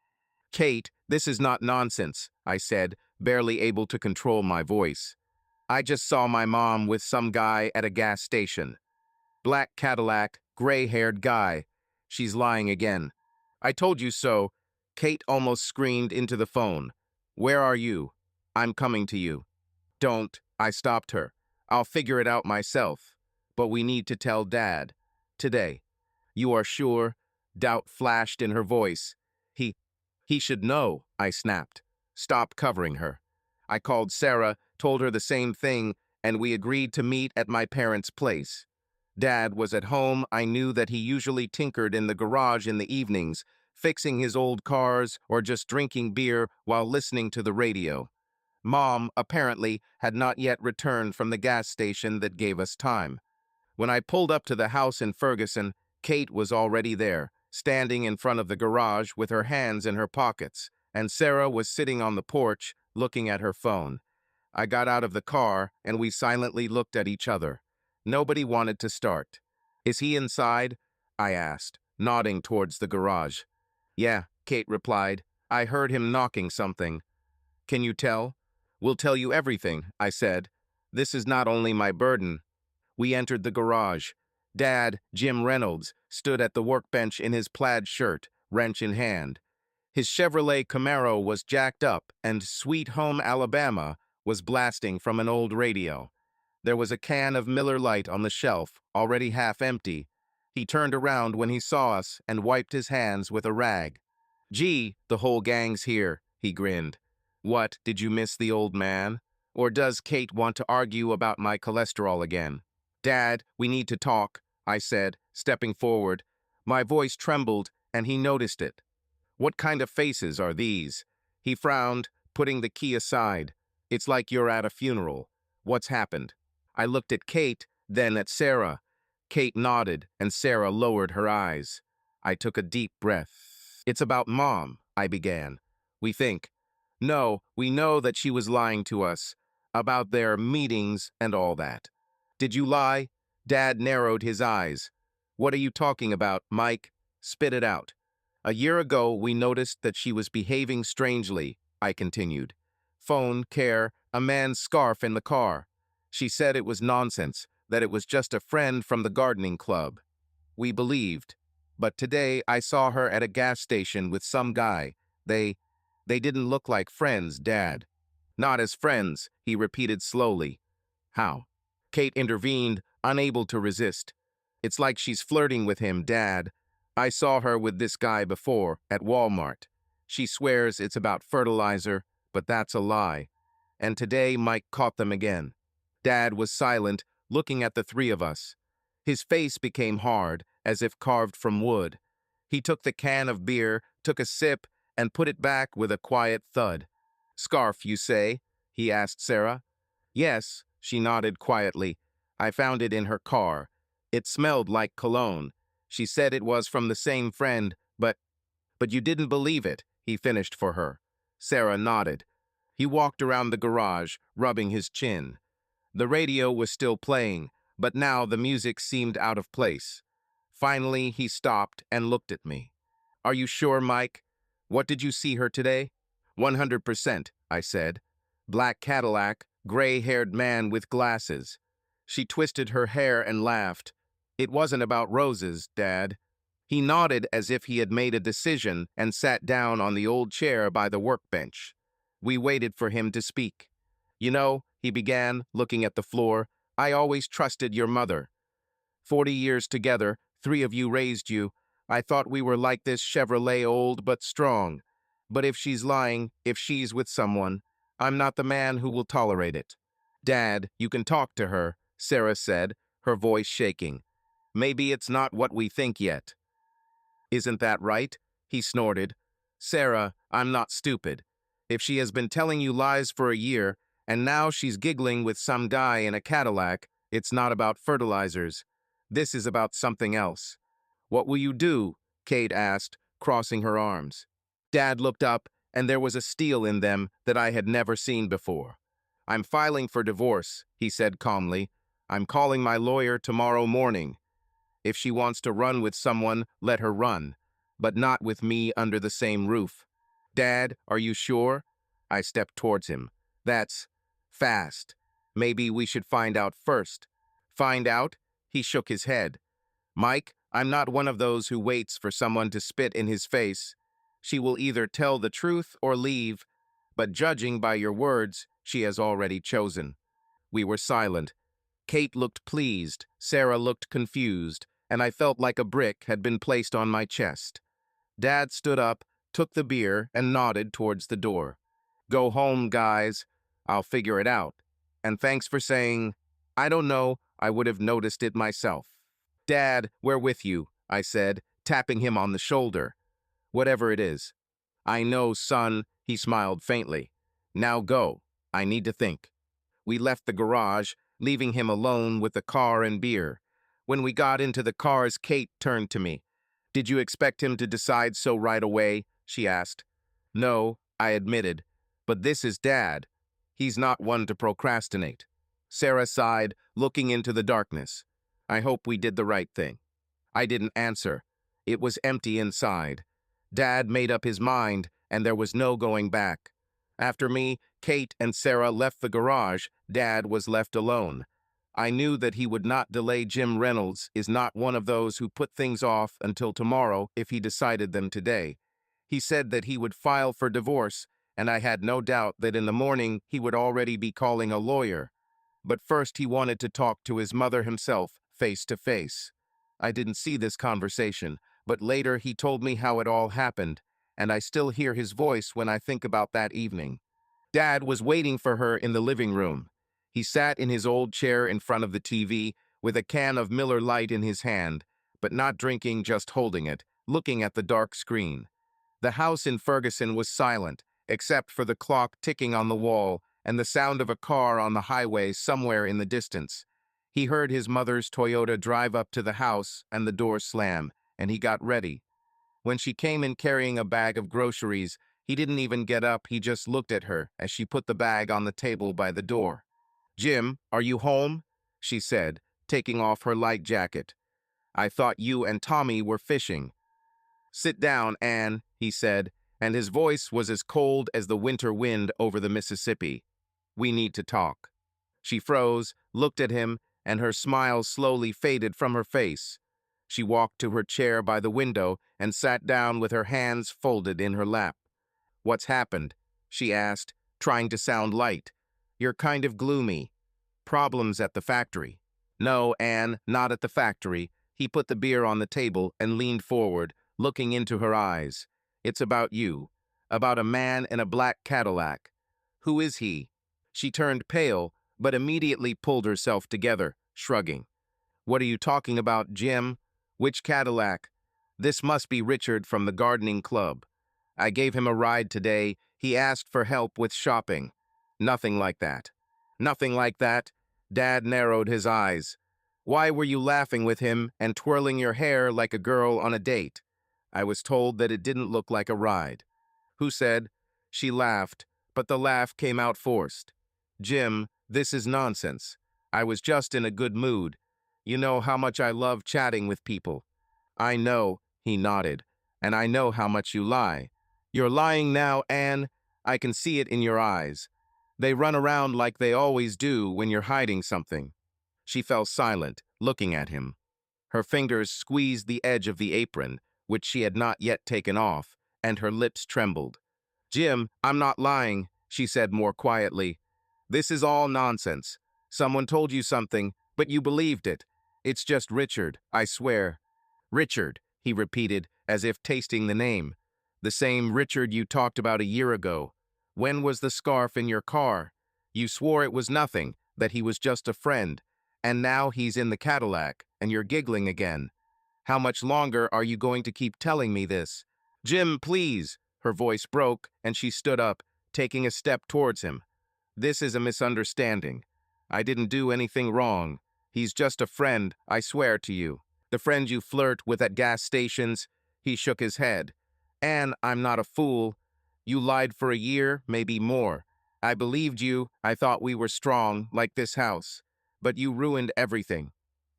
"Kate, this is not nonsense," I said, barely able to control my voice. "I just saw my mom with some guy at a gas station. Black Cadillac, gray-haired guy. She's lying again." "I told you so," Kate almost screamed into the phone. "Where are you?" "I'm coming to you." "Don't," I stopped her. "I'll figure it out myself. But we need to tell Dad. Today." "You are sure?" Doubt flashed in her voice. He should know," I snapped. "Stop covering her." I called Sarah, told her the same thing, and we agreed to meet at my parents' place. Dad was at home. I knew that he usually tinkered in the garage in the evenings, fixing his old cars or just drinking beer while listening to the radio. Mom, apparently, had not yet returned from the gas station that gave us time. When I pulled up to the house in Ferguson, Kate was already there, standing in front of the garage with her hands in her pockets, and Sarah was sitting on the porch, looking at her phone. I got out of the car, and we silently looked at each other. Nobody wanted to start. "Is he inside?" I asked, nodding towards the garage. "Yeah," Kate replied. "I heard him knocking something." "Can you tell?" "We'll tell you everything," I said. "This is not only my burden." We entered the garage. Dad, Jim Reynolds, stood at the workbench in his plaid shirt, wrench in hand. His Chevrolet Camaro was jacked up, and Sweet Home Alabama was blasting from an old radio. There was a can of Miller Lite on the shelf, already half empty. He turned around when he saw us and wiped his hands with a rag. "Gee, the whole gang's here," he grinned. "What, did you miss the old man? Or does Kate want to argue about my cholesterol again?" "Dad, we need to talk," I said, stepping forward. My voice trembled, and he noticed it. "What kind of faces are these?" He frowned, putting the key aside. "It's like you're at a funeral. What's happened?" I looked at Kate, then at Sarah. Kate nodded, and Sarah lowered her eyes. I took a deep breath. "It's about Mom," I began. "We think. No, we know that she was lying to us. About their meetings and all that." "Did you lie?" Dad narrowed his eyes. "What are you talking about, Mike? Spit it out." "A year ago, we noticed that she was behaving strangely," I continued. "Phone, care, a man's scarf in the car. She said it was nonsense, that it was just a friend from the gardening club. We believed. But today, I saw her at a gas station with some guy. They didn't look like friends, Dad." "Not as friends," he repeated slowly. "How?" Kate intervened, unable to resist. "It's like she's flirting with him, Dad. I saw her with this guy before, at Walmart. She swears it's about fertilizer, but that's a lie. And today Mike caught them again. Dad was silent, looking at the three of us. His face became hard, as if carved from wood. He took the can of beer, took a sip, and put it back with a quiet thud. "Scarf, you say?" he asked Sarah. "Yes," she nodded quietly. "I found it in her car. It smelled like cologne. She said it was from the same friend, but you didn't believe it," he finished for her. Sarah nodded. He walked around the garage, rubbing his chin. The radio was still playing, but now the music seemed out of place. Finally, he stopped and looked at me. "Are you sure, Mike? What did you see her today?" "100%, I said. "Black Cadillac, gray-haired man with glasses." She twisted her hair and laughed. "It wasn't about roses, Dad." He nodded as if he had made a decision and sat down on the old chair by the workbench. We waited for him to speak. "You know," he began, looking at the floor, "I always trusted your mother. 40 years together, 3 of you raised you. I thought we were like this Chevrolet, old but strong. But if she's lying, if she's with someone, I'm not the man who will tolerate it." "Dad, you can talk to her," Sarah said, her voice shaking. "Maybe it's not what we think yet." "Isn't that right?" he snorted. "Sarah, I'm not stupid. If she has been telling you lies for a year, and now she's giggling with some guy in a Cadillac, it's not about fertilizers. This is about something else." "What will you do?" Kate asked, crossing her arms. Dad looked up, and there was a steel in them that I had never seen before. "I'm filing for divorce," he said calmly. "I'm calling my lawyer tomorrow morning. If she wants to run with someone, let her run, but not with me under the same roof." "Dad, are you sure?" I stepped towards him. "That's fast. Maybe we should find out first." "Find out?" He shook his head. "Mike, I'm not one of those who waits for someone to spit in his face. She will either tell the truth or leave, but judging by your words, she has already chosen." We were silent. Kate looked pleased, Sarah looked confused, and I felt like a brick had been placed on my chest. Dad stood up, took the beer, and nodded towards the door. "Go home, guys. I'll figure it out. And thanks for saying, I don't know, I would have noticed it myself." "Dad, we're with you," I said, tapping him on the shoulder. "Whatever it is." "I know, son," he smiled faintly. "Now go. I need to think." We left the garage, leaving him alone with the car and beer. When we got into the cars, Kate turned to me. "Did you expect him to decide so right away?" she asked. "No," I admitted. "But this is Dad. He's not one to procrastinate." Sarah sighed, looking into the darkness. "I hope we did the right thing." I didn't answer. It was empty inside. Dad made up his mind, and there was no going back. After me, Kate and Sarah left the garage. Dad was left alone. I knew that he would not delay. Jim Reynolds is not one of those who put things off until tomorrow if he decided them today. He said that he would file for divorce, and I had no doubt that in the morning he would already be calling a lawyer. But first he wanted to talk to his mother himself, face to face. I didn't see this conversation, but later he told me how it all happened, and I still hear his voice when I think about that evening. Dad was waiting for her in the living room. He sat in his old chair in front of the TV with a can of Miller Lite in his hand, but not drinking, just holding it, looking at the dark screen. The house in Ferguson was silent, except for the clock ticking on the wall and the sound of a car on the highway somewhere in the distance. He heard his mother's Toyota drive up to the house and the door slam, and he got ready. When she came in carrying a bag of groceries, he didn't even get up, he just looked at her as she put the bag on the table by the door. "Jim, are you home?" she said, taking off her light jacket. "I thought you and Tommy were fishing." "Sit down, Anne," he said, and his voice was as cold as the winter wind over the Mississippi. "We need to talk." She froze, looked at him, and her smile slowly faded from her face. She walked to her chair by the window and sat down with her hands folded in her lap. "What's happened?" she asked, trying to sound light. "You're kind of gloomy." "Problems at the factory." "No, Anne, not at the factory." He put the beer on the table and leaned forward, looking into her eyes. "It's about you. about a man in a black Cadillac. Who is he? She turned pale, but immediately pulled herself together, shrugging. What are you talking about, Jim? Which Cadillac? This must be Richard from the gardening club. I gave him a ride today. He asked for help with shopping. Nothing like that. Nothing like that? Dad narrowed his eyes. Why were you laughing with him and twirling your hair like a girl on a date? I was told that it didn't look like a ride. Who said? She laughed, but the laugh came out forced. Jim, this is nonsense. I was just in a good mood. You know how much I love chatting with people. I know, he nodded, and I know how much you lie. You're lying now, Anne. I can see it in your eyes. They run around like they always do when you're hiding something. She fell silent, looking at him. Her fingers squeezed the edge of the apron, which she had not yet taken off, and her lips trembled. Jim, I'm not lying, she said more quietly. This is all nonsense. Someone told you something, but you believed it. It's just Richard, I swear. Richard, he repeated, as if tasting the name. The same Richard you talked about a year ago. When was the scarf in your car? You swore it was nothing, that he was just a friend. And now he's in the Cadillac, and you're giggling again. How much longer are you going to keep telling me this? Jim, please! Her voice broke, and she stood up, taking a step towards him. This is a misunderstanding. I didn't do anything wrong. He's just a friend, I swear to you. The friend you flirt with at gas stations? He shook his head. Anne, I'm not a fool. You lied for a year, maybe more. I believed you. I thought we were strong, like this house. But you ruined everything.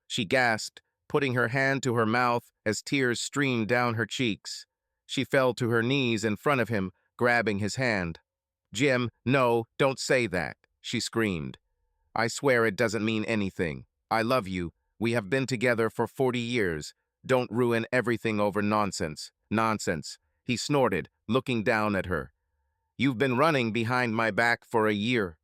She gasped, putting her hand to her mouth as tears streamed down her cheeks. She fell to her knees in front of him, grabbing his hand. Jim, no, don't say that, she screamed. I swear it doesn't mean anything. I love you. We have been together for 40 years. Don't ruin everything over nonsense. Nonsense, he snorted, looking down at her. You've been running behind my back for a year.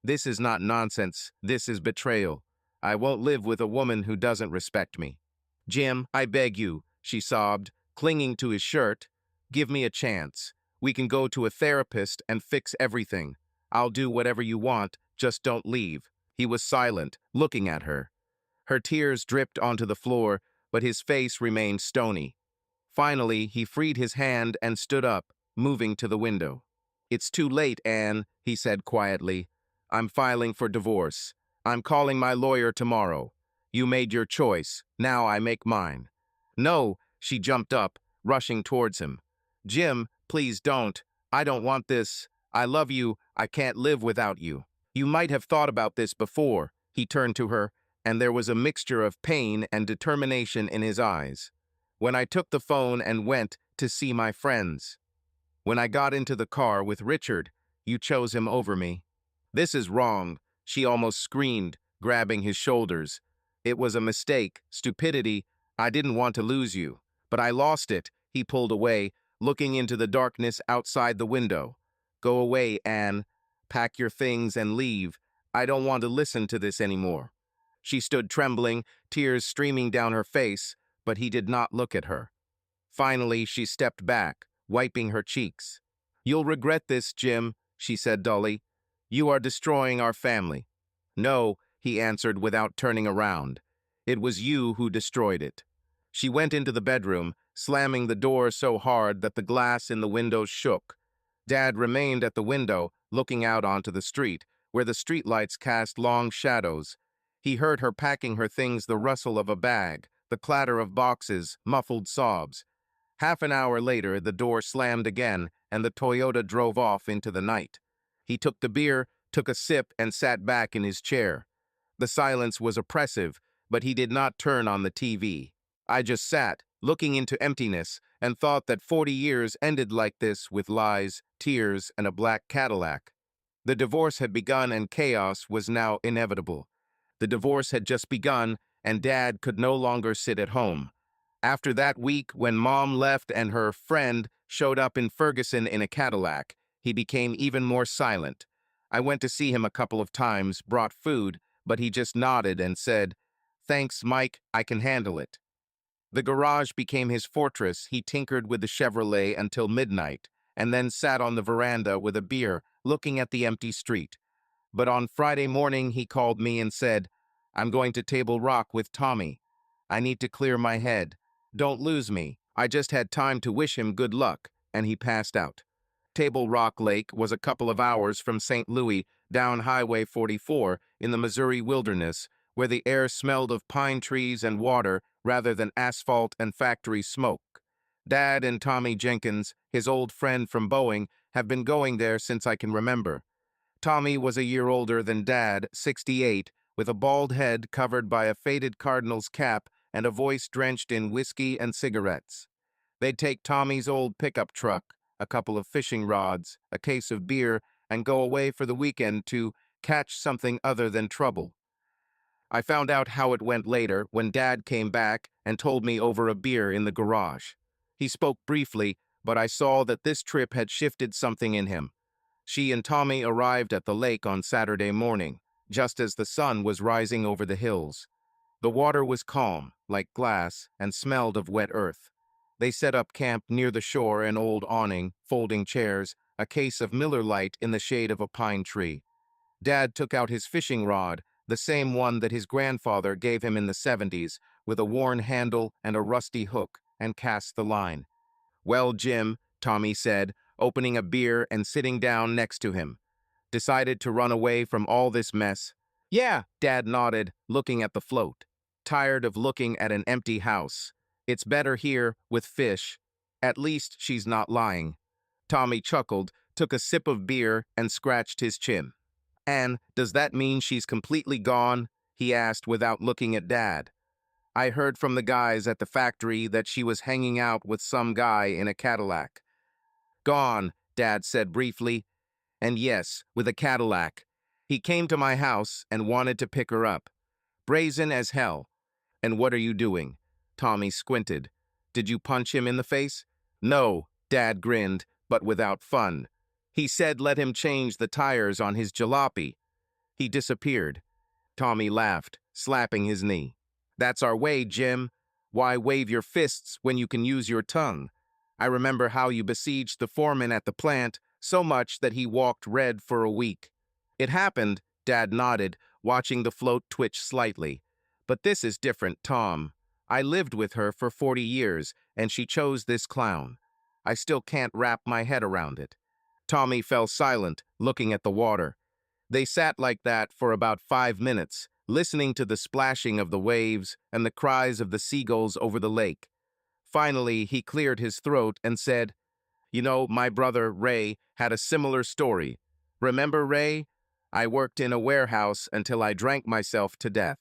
This is not nonsense. This is betrayal. I won't live with a woman who doesn't respect me. Jim, I beg you, she sobbed, clinging to his shirt. Give me a chance. We can go to a therapist and fix everything. I'll do whatever you want, just don't leave. He was silent, looking at her. Her tears dripped onto the floor, but his face remained stony. Finally, he freed his hand and stood up, moving to the window. It's too late, Anne, he said quietly. I'm filing for divorce. I'm calling my lawyer tomorrow. You made your choice. Now I make mine. No, she jumped up, rushing towards him. Jim, please don't. I don't want this. I love you. I can't live without you. You might have thought about this before. He turned to her, and there was a mixture of pain and determination in his eyes. When I took the phone and went to see my friends. When I got into the car with Richard, you chose him over me. This is wrong, she almost screamed, grabbing his shoulders. It was a mistake, stupidity. I didn't want to lose you. But I lost it, he pulled away, looking into the darkness outside the window. Go away, Anne. Pack your things and leave. I don't want to listen to this anymore. She stood trembling, tears streaming down her face, but he did not look at her. Finally, she stepped back, wiping her cheeks. You'll regret this, Jim, she said dully. You are destroying our family. No, he answered without turning around. It was you who destroyed it. She went into the bedroom, slamming the door so hard that the glass in the window shook. Dad remained at the window, looking out onto the street, where the streetlights cast long shadows. He heard her packing her things, the rustle of a bag, the clatter of boxes, muffled sobs. Half an hour later, the door slammed again, and the Toyota drove off into the night. He took the beer, took a sip, and sat back in his chair. The silence was oppressive, but he did not turn on the TV. I just sat, looking into emptiness, and thought that 40 years ended like this with lies, tears, and a black Cadillac. The divorce had begun and chaos was now inevitable. The divorce had just begun, and Dad could no longer sit at home. After that week, when Mom left and her friend showed up in Ferguson in a Cadillac, he became even more silent. I went to see him a couple of times, brought food, but he just nodded and said, "Thanks, Mike, I can handle it." The garage became his fortress. He tinkered with the Chevrolet until midnight, and then sat on the veranda with a beer, looking at the empty street. But on Friday morning, he called me and said, "I'm going to Table Rock with Tommy. I need to clear my head. Don't lose me." I just had time to wish him good luck, and he passed out. Table Rock Lake was a couple of hours from St. Louis, down Highway 44 in the Missouri wilderness, where the air smelled of pine trees and water rather than asphalt and factory smoke. Dad and Tommy Jenkins, his old friend from Boeing, have been going there since I can remember. Tommy was a year older than Dad, 68, with a bald head covered by a faded Cardinals cap and a voice drenched in whiskey and cigarettes. They'd take Tommy's old pickup truck, a couple of fishing rods, a case of beer, and go away for the weekend to catch something other than trouble. I found out how it went later when Dad came back and told me over a beer in the garage. He spoke briefly, but I saw that this trip had shifted something in him. She and Tommy arrived at the lake on Saturday morning, just as the sun was rising over the hills. The water was calm, like glass, and smelled of wet earth. They set up camp near the shore, an old awning, folding chairs, a case of Miller Lite in the shade of a pine tree. Dad took out his fishing rod, the same one that his grandfather gave him in the 70s, with a worn handle and a rusty hook, and cast the line. "Well, Jim," Tommy said, opening a beer and sitting down next to him. "Decided to run away from all this mess?" "Yeah," Dad nodded, looking at the float. "Tired of looking at an empty house. It's better here, with fish. At least she's not lying." Tommy chuckled, took a sip of beer, and scratched his chin. "And does that mean she's completely gone?" he asked without looking at Dad. "I heard from the guys at the factory that she was hanging out with some guy in a Cadillac." "Gone," Dad said briefly. "And yes, with a Cadillac. He came to my house and wanted to pick her up. Brazen as hell." "And what are you doing?" Tommy squinted. "Did you punch him in the face?" "No," Dad grinned, but without fun. "He said let him change the tires on his jalopy. He disappeared." Tommy laughed, slapping his knee. "That's our way, Jim. Why wave your fists when you can use your tongue? I remember how you besieged the foreman at the plant so much that he walked red for a week." "It happened," Dad nodded, watching the float twitch slightly. "But this is different, Tom. I lived with her for 40 years, and she chose this clown. I still can't wrap my head around it." Tommy fell silent, looking at the water. They sat like that for about 5 minutes, listening to the splashing of the waves and the cries of the seagulls over the lake. Finally, he cleared his throat and said, "You know, my brother, Ray, had a similar story. Remember Ray? I worked in a warehouse until I drank myself to death."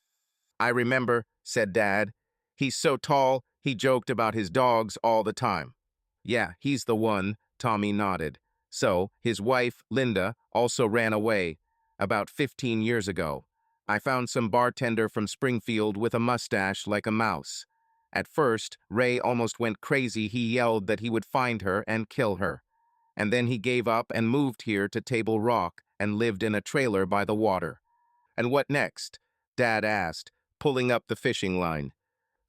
"I remember," said Dad. "He's so tall, he joked about his dogs all the time." "Yeah, he's the one," Tommy nodded. "So, his wife, Linda, also ran away, about 15 years ago. I found some bartender from Springfield with a mustache like a mouse. At first, Ray almost went crazy. He yelled that he would find her and kill her. And then he gave up and moved here to Table Rock and lived in a trailer by the water." "And what next?" Dad asked, pulling up the fishing line.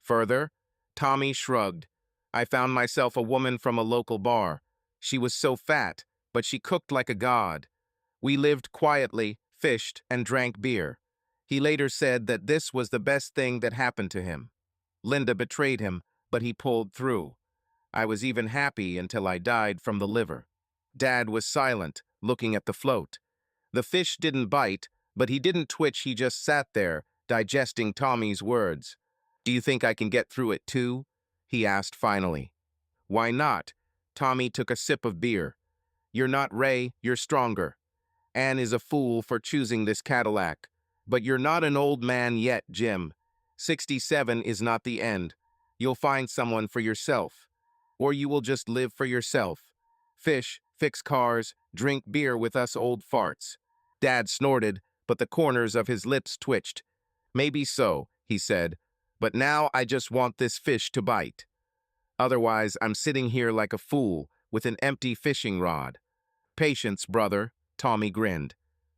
"Further?" Tommy shrugged. "I found myself a woman from a local bar. She was so fat, but she cooked like a god. We lived quietly, fished, and drank beer. He later said that this was the best thing that happened to him. Linda betrayed him, but he pulled through. I was even happy until I died from the liver." Dad was silent, looking at the float. The fish didn't bite, but he didn't twitch. He just sat there, digesting Tommy's words. "Do you think I can get through it too?" he asked finally. "Why not?" Tommy took a sip of beer. "You're not Ray, you're stronger. Anne is a fool for choosing this Cadillac. But you're not an old man yet, Jim. 67 is not the end. You'll find someone for yourself. Or you will just live for yourself. Fish, fix cars, drink beer with us old farts." Dad snorted, but the corners of his lips twitched. "Maybe so," he said, "but now I just want this fish to bite. Otherwise, I'm sitting here like a fool with an empty fishing rod." "Patience, brother," Tommy grinned.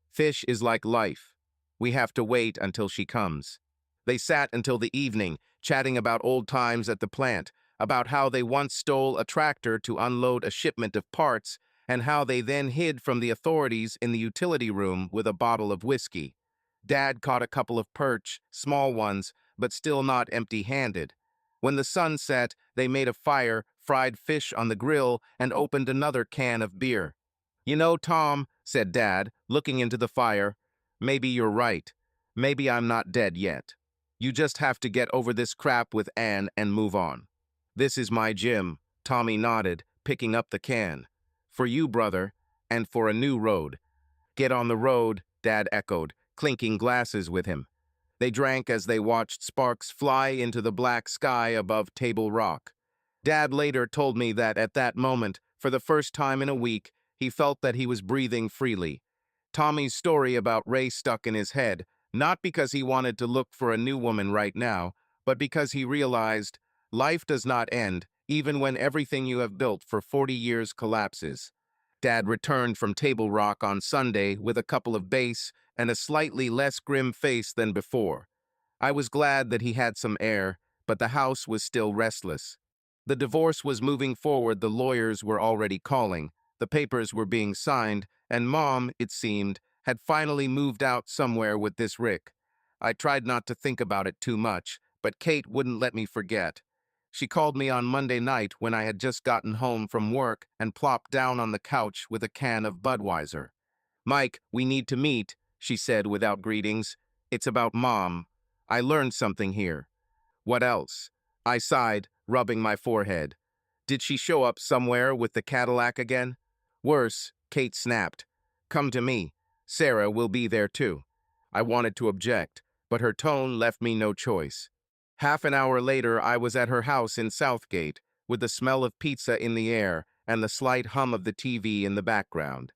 "Fish is like life. We have to wait until she comes." They sat until the evening, chatting about old times at the plant, about how they once stole a tractor to unload a shipment of parts and how they then hid from the authorities in the utility room with a bottle of whiskey. Dad caught a couple of perch, small ones, but still not empty-handed. When the sun set, they made a fire, fried fish on the grill, and opened another can of beer. "You know, Tom," said Dad, looking into the fire, "maybe you're right. Maybe I'm not dead yet. You just have to get over this crap with Anne and move on." "This is my gym," Tommy nodded, picking up the can. "For you, brother, and for a new road." "Get on the road," Dad echoed, clinking glasses with him. They drank as they watched sparks fly into the black sky above Table Rock. Dad later told me that at that moment, for the first time in a week, he felt that he was breathing freely. Tommy's story about Ray stuck in his head, not because he wanted to look for a new woman right now, but because he realized life does not end, even when everything you have built for 40 years collapses. Dad returned from Table Rock on Sunday with a couple of bass and a slightly less grim face than before. I was glad that he had some air, but the house was still restless. The divorce was moving forward, the lawyers were already calling, the papers were being signed, and Mom, it seemed, had finally moved out somewhere with this Rick. I tried not to think about it too much, but Kate wouldn't let me forget. She called me on Monday night when I had just gotten home from work and plopped down on the couch with a can of Budweiser. "Mike, we need to meet," she said without greetings. "It's about Mom. I learned something here." "What else?" I sighed, rubbing my forehead. "Did she show up somewhere with the Cadillac again?" "Worse," Kate snapped. "Come to me. Sarah will be there too." I wanted to object, but her tone left me no choice. Half an hour later, I was at her house in Southgate, with the smell of pizza in the air and the slight hum of the TV in the background.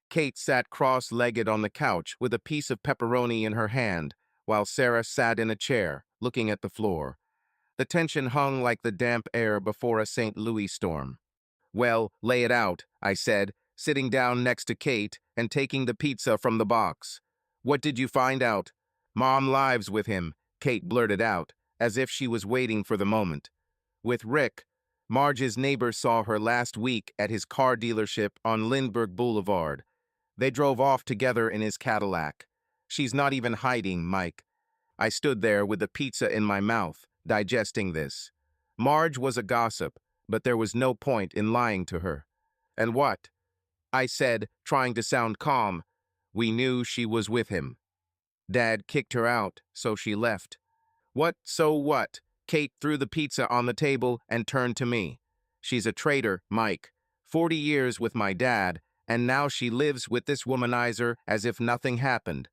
Kate sat cross-legged on the couch with a piece of pepperoni in her hand, while Sarah sat in a chair, looking at the floor. The tension hung like the damp air before a St. Louis storm. "Well, lay it out," I said, sitting down next to Kate and taking the pizza from the box. "What did you find out?" "Mom lives with him," Kate blurted out, as if she was waiting for the moment. "With Rick. Marge's neighbor saw her last week at his car dealership on Lindbergh Boulevard. They drove off together in his Cadillac. She's not even hiding, Mike." I stood there with the pizza in my mouth, digesting this. Marge was a gossip, but there was no point in lying to her. "And what?" I said, trying to sound calm. "We knew she was with him. Dad kicked her out, so she left." "What, so what?" Kate threw the pizza on the table and turned to me. "She's a traitor, Mike. 40 years with my dad, and now she lives with this womanizer as if nothing happened.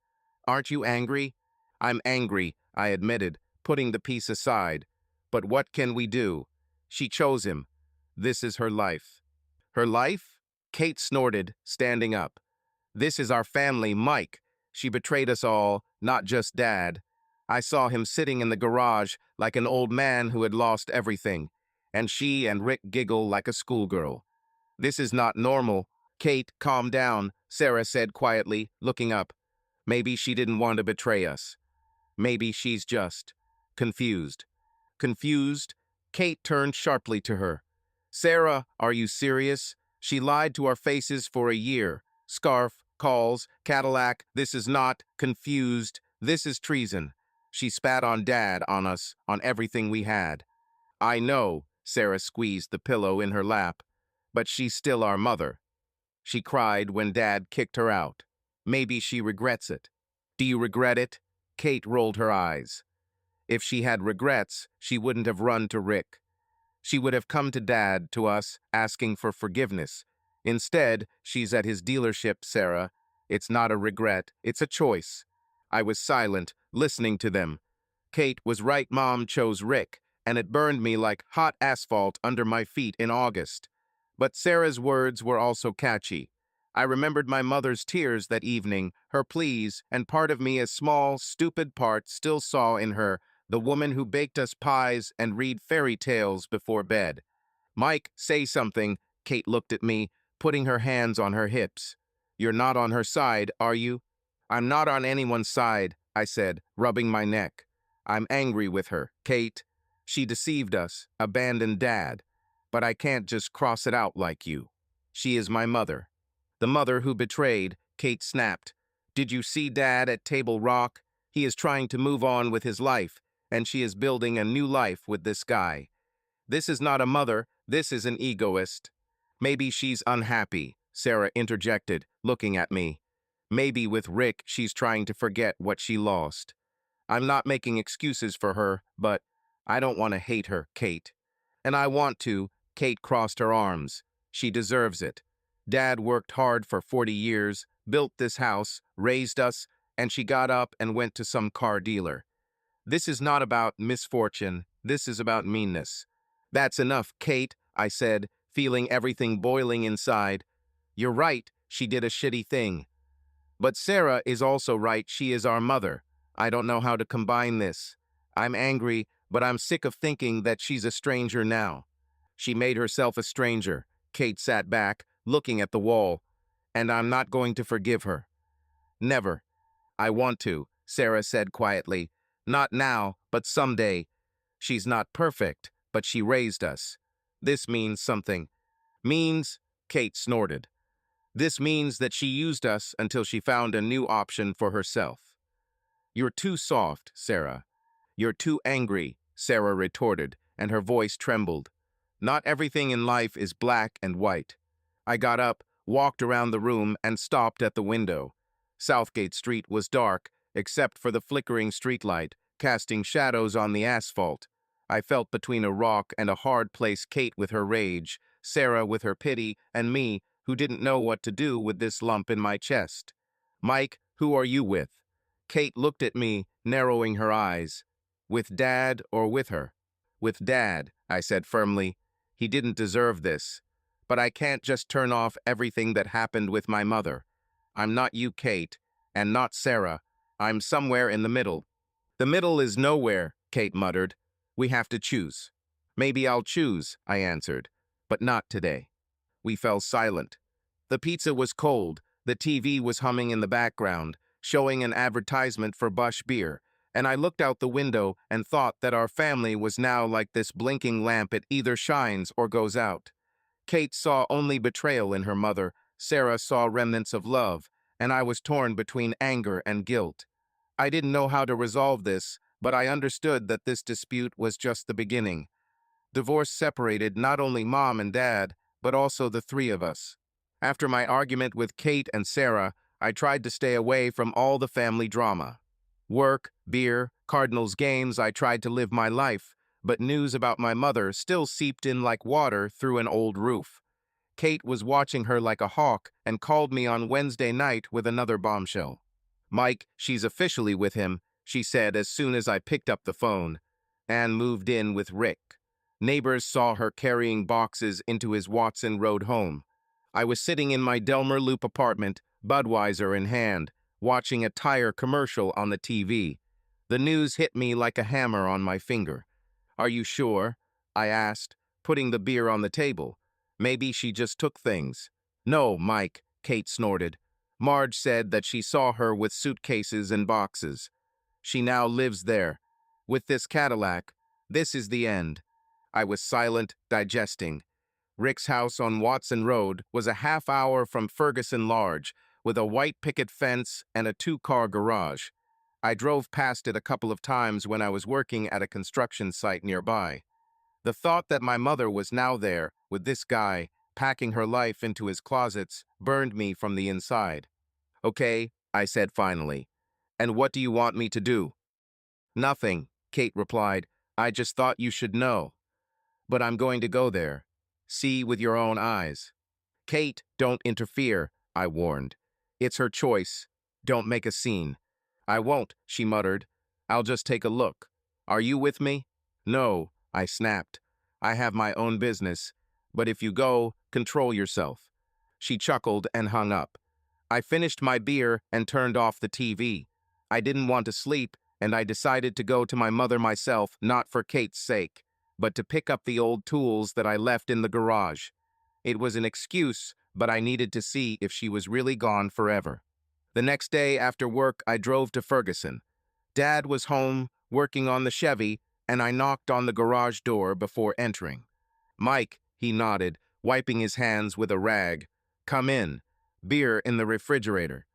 Aren't you angry?" "I'm angry," I admitted, putting the piece aside. "But what can we do? She chose him. This is her life." "Her life?" Kate snorted, standing up. "This is our family, Mike. She betrayed us all, not just Dad. I saw him sitting in the garage like an old man who had lost everything, and she and Rick giggle like a schoolgirl. This is not normal." "Kate, calm down," Sarah said quietly, looking up. "Maybe she didn't want to betray us. Maybe she's just confused." "Confused?" Kate turned sharply to her. "Sarah, are you serious? She lied to our faces for a year. Scarf, calls, Cadillac, this is not confused. This is treason. She spat on Dad, on us, on everything we had." "I know," Sarah squeezed the pillow in her lap, "but she's still our mother. She cried when Dad kicked her out. Maybe she regrets it." "Do you regret it?" Kate rolled her eyes. "If she had regrets, she wouldn't have run to Rick. She would have come to Dad, to us, asking for forgiveness. Instead, she's at his dealership, Sarah. It's not a regret, it's a choice." I was silent, listening to them. Kate was right, Mom chose Rick, and it burned me like hot asphalt under my feet in August. But Sarah's words were also catchy. I remembered my mother's tears that evening, her pleas, and part of me, a small, stupid part, still saw in her the woman who baked us pies and read fairy tales before bed. "Mike, say something." Kate looked at me, putting her hands on her hips. "You're not on her side, are you?" "I'm not on anyone's side," I said, rubbing my neck. "I'm angry with her, Kate." She deceived us, abandoned Dad. But I can't just cross it out like you. She is my mother. The mother who betrayed, Kate snapped. Did you see Dad at Table Rock? He is trying to move on with his life, and she is building a new life with this guy. This is not a mother, this is an egoist. Maybe she's unhappy, Sarah interjected, looking at me. Maybe with Rick she's trying to forget what she lost. I'm not making excuses for her, but I don't want to hate her, Kate. And I want to. Kate crossed her arms. She deserves it. Dad worked hard for 40 years, built this house, raised us, and she got up and went to some car dealer. This is not about misfortune, this is about meanness. That's enough, Kate, I said, feeling everything boiling inside. You're right, she did a shitty thing. But Sarah is also right, she is our mother. I don't know how to combine this. I'm angry, but I'm sick of thinking that she's a stranger now. She made herself a stranger. Kate sat back, looking at the wall. And I'm not going to forgive her. Never. I want to, Sarah said quietly. Not now, but someday. She's not perfect, but she raised us. This means something. Means, Kate snorted. This means that she used us until she found a new option for herself. You're too soft, Sarah. You're too angry, Sarah retorted, and her voice trembled. Not everything in life is black and white. I got up, walked around the room, and stopped at the window. Southgate Street was dark, except for the flickering streetlight, casting shadows on the asphalt. I felt between a rock and a hard place, Kate with her rage, Sarah with her pity, and me, who didn't know what to do with this lump in my chest. Mike, who are you with? Kate looked at me, narrowing her eyes. With Dad or with her? With Dad, I said firmly. He didn't deserve this. But I can't just turn off everything that happened with my mother. I'm not you, Kate, and not Sarah. I'm somewhere in the middle. The middle is nowhere, Kate muttered. We have to choose. Maybe I'll choose, I answered, but not today. We fell silent. The pizza was cold, the TV was humming in the background, showing an advertisement for Busch beer, and I looked out the window and thought that our family was now like this blinking lamp, it either shines or goes out. Kate saw only betrayal in her mother, Sarah saw remnants of love, and I was torn between anger and guilt. I didn't know how to resolve this, but I understood that this dispute was just the beginning. Divorce separated not only Mom and Dad, but also the three of us. After my argument with Kate and Sarah, I tried to stay away from all the family drama. Work, beer, Cardinals games, I tried to live my life, but news about my mother still seeped in like water through an old roof. Kate was watching her like a hawk and called me on Wednesday night with another bombshell. Mike, she's officially with him, she said as soon as I picked up the phone. Anne moved in with Rick. Neighbors saw her carrying boxes into his Watson Road home. I was sitting in my Delmer Loop apartment, Budweiser in hand, watching a tire commercial on the TV. The news hit me like a hammer on my finger. Are you sure? I asked, putting the beer on the table. Maybe she just took things. No, Mike, Kate snorted. Marge said that she saw her with suitcases and boxes. She now lives there. With this Cadillac, this is the end. I was silent, digesting. Rick's house on Watson Road was a half hour from Ferguson Large, with a white picket fence and a two-car garage. I drove past it a couple of times when I was working at a construction site nearby. The thought that my mother was now there, with this guy, packing her life into his closets, burned me from the inside. Okay, I said finally. And what do you want me to do? Nothing, Kate replied. I just thought you should know. But I'm going to go there. See with your own eyes. Kate, don't interfere, I warned. It's her choice. Don't make a scene. I won't, she muttered. I'll just take a look. Are you with me? No, I snapped. I have my own business. But if you go, control yourself. She chuckled and hung up. I finished my beer and turned off the TV. I didn't want to sleep, and I decided to go to my mother myself, not for Kate's sake, but to pick up the old tools that I left in the garage. It was an excuse, but I needed to see if she was really gone forever. The next day after work, I drove to Ferguson. Dad was home, working on the Chevy, and I knocked on the garage door before entering. "Mike," he nodded, wiping his hands with a rag. "Come in. Beer in the refrigerator."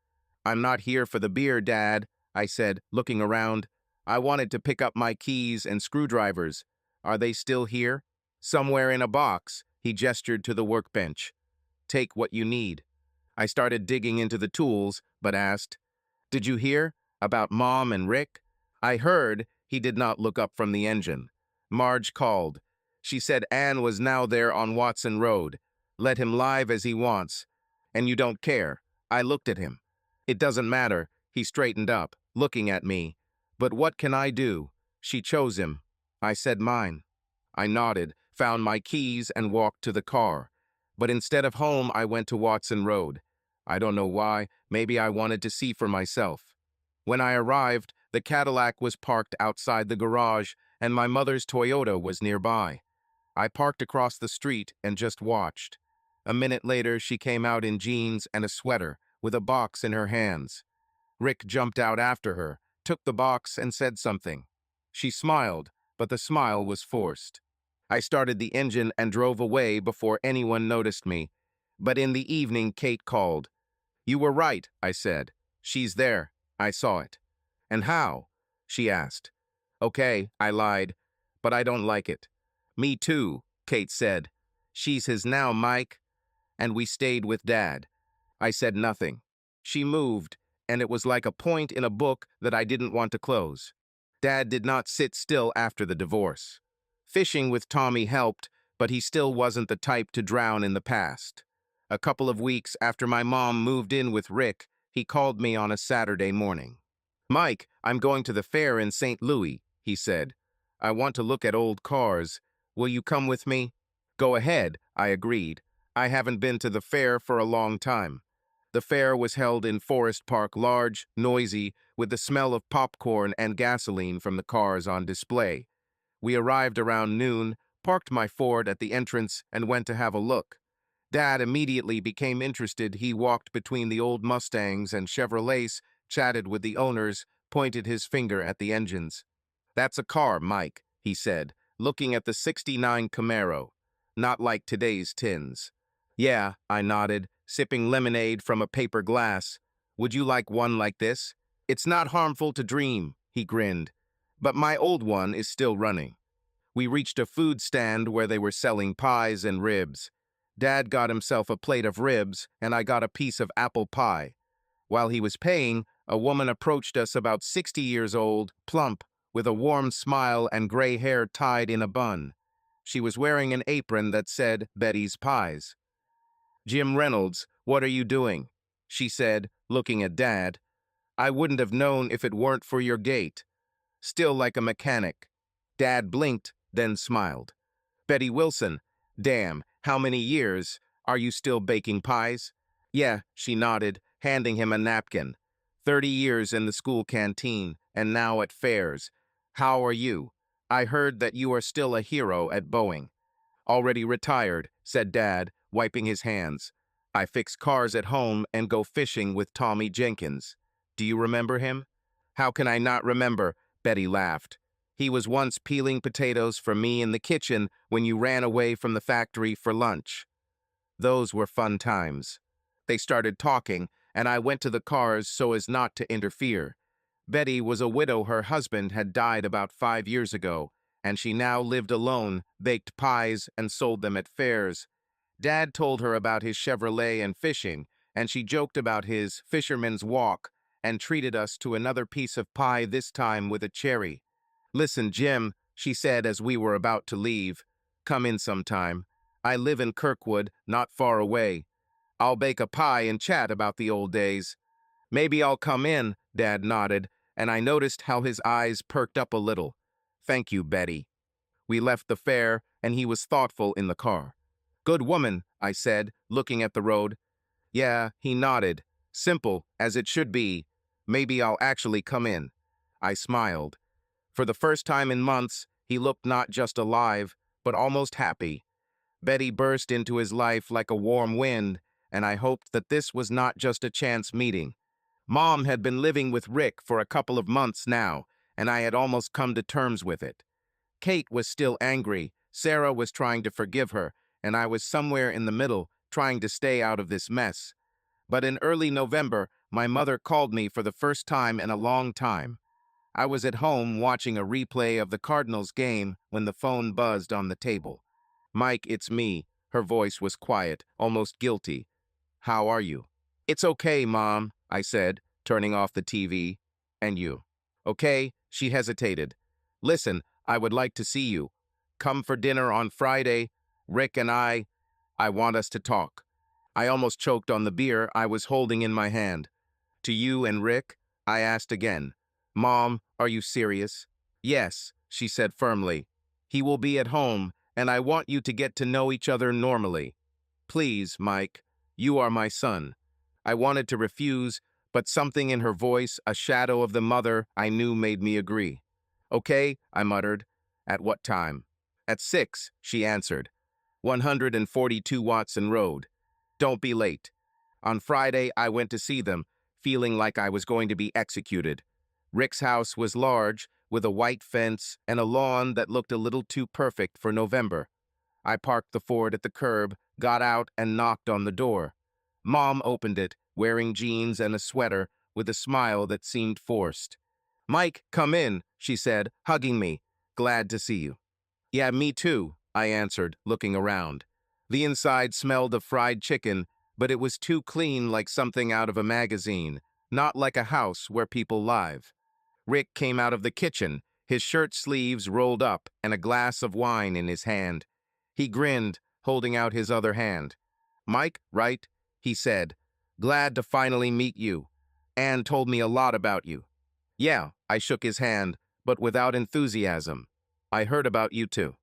"I'm not here for the beer, Dad," I said, looking around. "I wanted to pick up my keys and screwdrivers. Are they still here?" "Somewhere in a box," he gestured to the workbench. "Take what you need." I started digging into the tools, but asked, "Did you hear about Mom and Rick?" "I heard." He did not look up from the engine. "Marge called. She said Ann was now there on Watson Road. Let him live as he wants. And you don't care." I looked at him. "It doesn't matter." He straightened up, looking at me. "But what can I do? She chose him." I said mine. I nodded, found my keys, and walked to the car. But instead of home, I went to Watson Road. I don't know why. Maybe I wanted to see for myself. When I arrived, the Cadillac was parked outside the garage, and my mother's Toyota was nearby. I parked across the street and just watched. A minute later, she came out in jeans and a sweater, with a box in her hands. Rick jumped out after her, took the box, and said something. She smiled, but the smile was forced. I started the engine and drove away before anyone noticed me. But in the evening, Kate called. "You were right," I said. "She's there. I saw it." "And how?" she asked. "Okay," I lied, "but I don't like it." "Me too," Kate said. "She's his now, Mike." And we stayed with Dad. I said nothing. She moved, and it was like a point in a book that I didn't want to close. Dad did not sit still after the divorce. Fishing with Tommy helped, but he still wasn't the type to drown in the past. A couple of weeks after my mom moved in with Rick, he called me on a Saturday morning. "Mike, I'm going to the fair in St. Louis," he said. "I want to look at old cars. Will you come with me?" "Go ahead," I agreed. I haven't been to the fair for a long time. The fair was held in Forest Park, large, noisy, with the smell of popcorn and gasoline from the cars on display. We arrived around noon, parked my Ford at the entrance, and went to have a look. Dad immediately became interested. He walked between the old Mustangs and Chevrolets, chatted with the owners, pointed his finger at the engines. "That's a car, Mike," he said, looking at the '69 Camaro. "Not like today's tins." "Yeah," I nodded, sipping lemonade from a paper glass. "Would you like one like this?" "It's not harmful to dream," he grinned. "But my old one is still running." We reached a food stand where they were selling pies and ribs. Dad got himself a plate of ribs, and I got a piece of apple pie. While he was paying, a woman approached us about 60 years old, plump, with a warm smile and gray hair tied in a bun. She was wearing an apron that said Betty's Pies. "Jim Reynolds, what are you doing?" she said, looking at Dad. "I wouldn't have known if it weren't for your gait. Still like a mechanic." Dad blinked, then smiled. "Betty Wilson. Damn, how many years? Are you still baking pies?" "Yeah," she nodded, handing him a napkin. 30 years in the school canteen, and now at fairs. How are you? I heard that you are still a hero at Boeing." "Already retired," said Dad, wiping his hands. "I fix cars at home and go fishing with Tommy Jenkins. Do you remember him?" "How can I not remember?" Betty laughed. "He was once peeling potatoes for me in the kitchen when you ran away from the factory for lunch." Those were fun times. They started talking, and I went to the cars so as not to interfere. Betty was a widow. Her husband had died about 5 years ago, and she now lived alone, baked pies, and sold them at fairs. Dad told her about his Chevrolet and fishing, and she joked about his fisherman's walk and treated us to another piece of pie, this time with a cherry. "Listen, Jim," she said as we were about to leave. "Come in sometime. I live in Kirkwood, not far away. I'll bake a pie and chat about the old days." "Maybe I'll come in," Dad nodded, and I noticed how his eyes perked up a little. "Thank you, Betty." We left the fair, and he was thoughtful in the car. "Good woman," I said, looking at the road. "Yeah," he nodded. "Simple, as it should be. Maybe I'll actually come in." I smiled. For the first time in months, he looked not just alive, but almost happy. Betty burst into his life like a warm wind, and I hoped that this was not just a chance meeting. Mom had been living with Rick for a couple of months now, and I had almost come to terms with it. Kate was still angry, Sarah was trying to forgive her, and I was somewhere in the middle, trying to stay out of this mess. But in early November, my mother called me for the first time in a long time. I was at home watching a replay of the Cardinals game when the phone buzzed on the table. "Mike, it's me." Her voice was quiet, almost guilty. "How are you?" "It's okay, Mom," I said, turning off the TV. "And you?" "Okay," she hesitated. "Listen, I would like to see you. Come for dinner on Friday. Rick and I want us to talk." I almost choked on the beer I was holding in my hand. "To you and Rick?" I asked again. "Mom, are you serious?" "Yes," she said firmly. "He will be at home, and I want you to get to know each other normally. Please, Mike, you are my son." I wanted to refuse, but something in her voice, a shadow of the mother I knew, made me agree. "Okay," I muttered. "At what time?" "At 6, she answered. 142 Watson Road. Don't be late." On Friday, I went to see them, feeling like I was going to be executed. Rick's house was large, with a white fence and a lawn that looked a little too perfect for November. I parked the Ford at the curb, got out, and knocked on the door. Mom opened it, wearing jeans and a sweater, with a smile that seemed forced. "Mike, come in," she said, hugging me. "Glad to see you." "Yeah, me too," I answered, looking around. The inside smelled of fried chicken, but it was too clean, like something out of a magazine, not like a house where people live. Rick came out of the kitchen, his shirt sleeves rolled up and a glass of wine in his hand. He grinned, holding out his other hand. "Mike, right?" he said. "Glad to finally meet you. Anne told me a lot about you." "Yeah," I shook his hand, but without enthusiasm. "I heard about you too."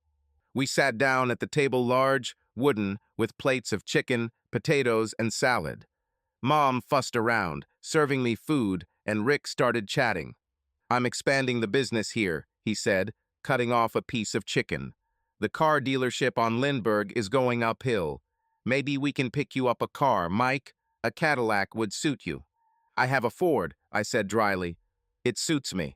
We sat down at the table, large, wooden, with plates of chicken, potatoes, and salad. Mom fussed around, serving me food, and Rick started chatting. "I'm expanding the business here," he said, cutting off a piece of chicken. "The car dealership on Lindbergh is going uphill. Maybe we can pick you up a car, Mike. A Cadillac would suit you." "I have a Ford," I said dryly. "It suits me."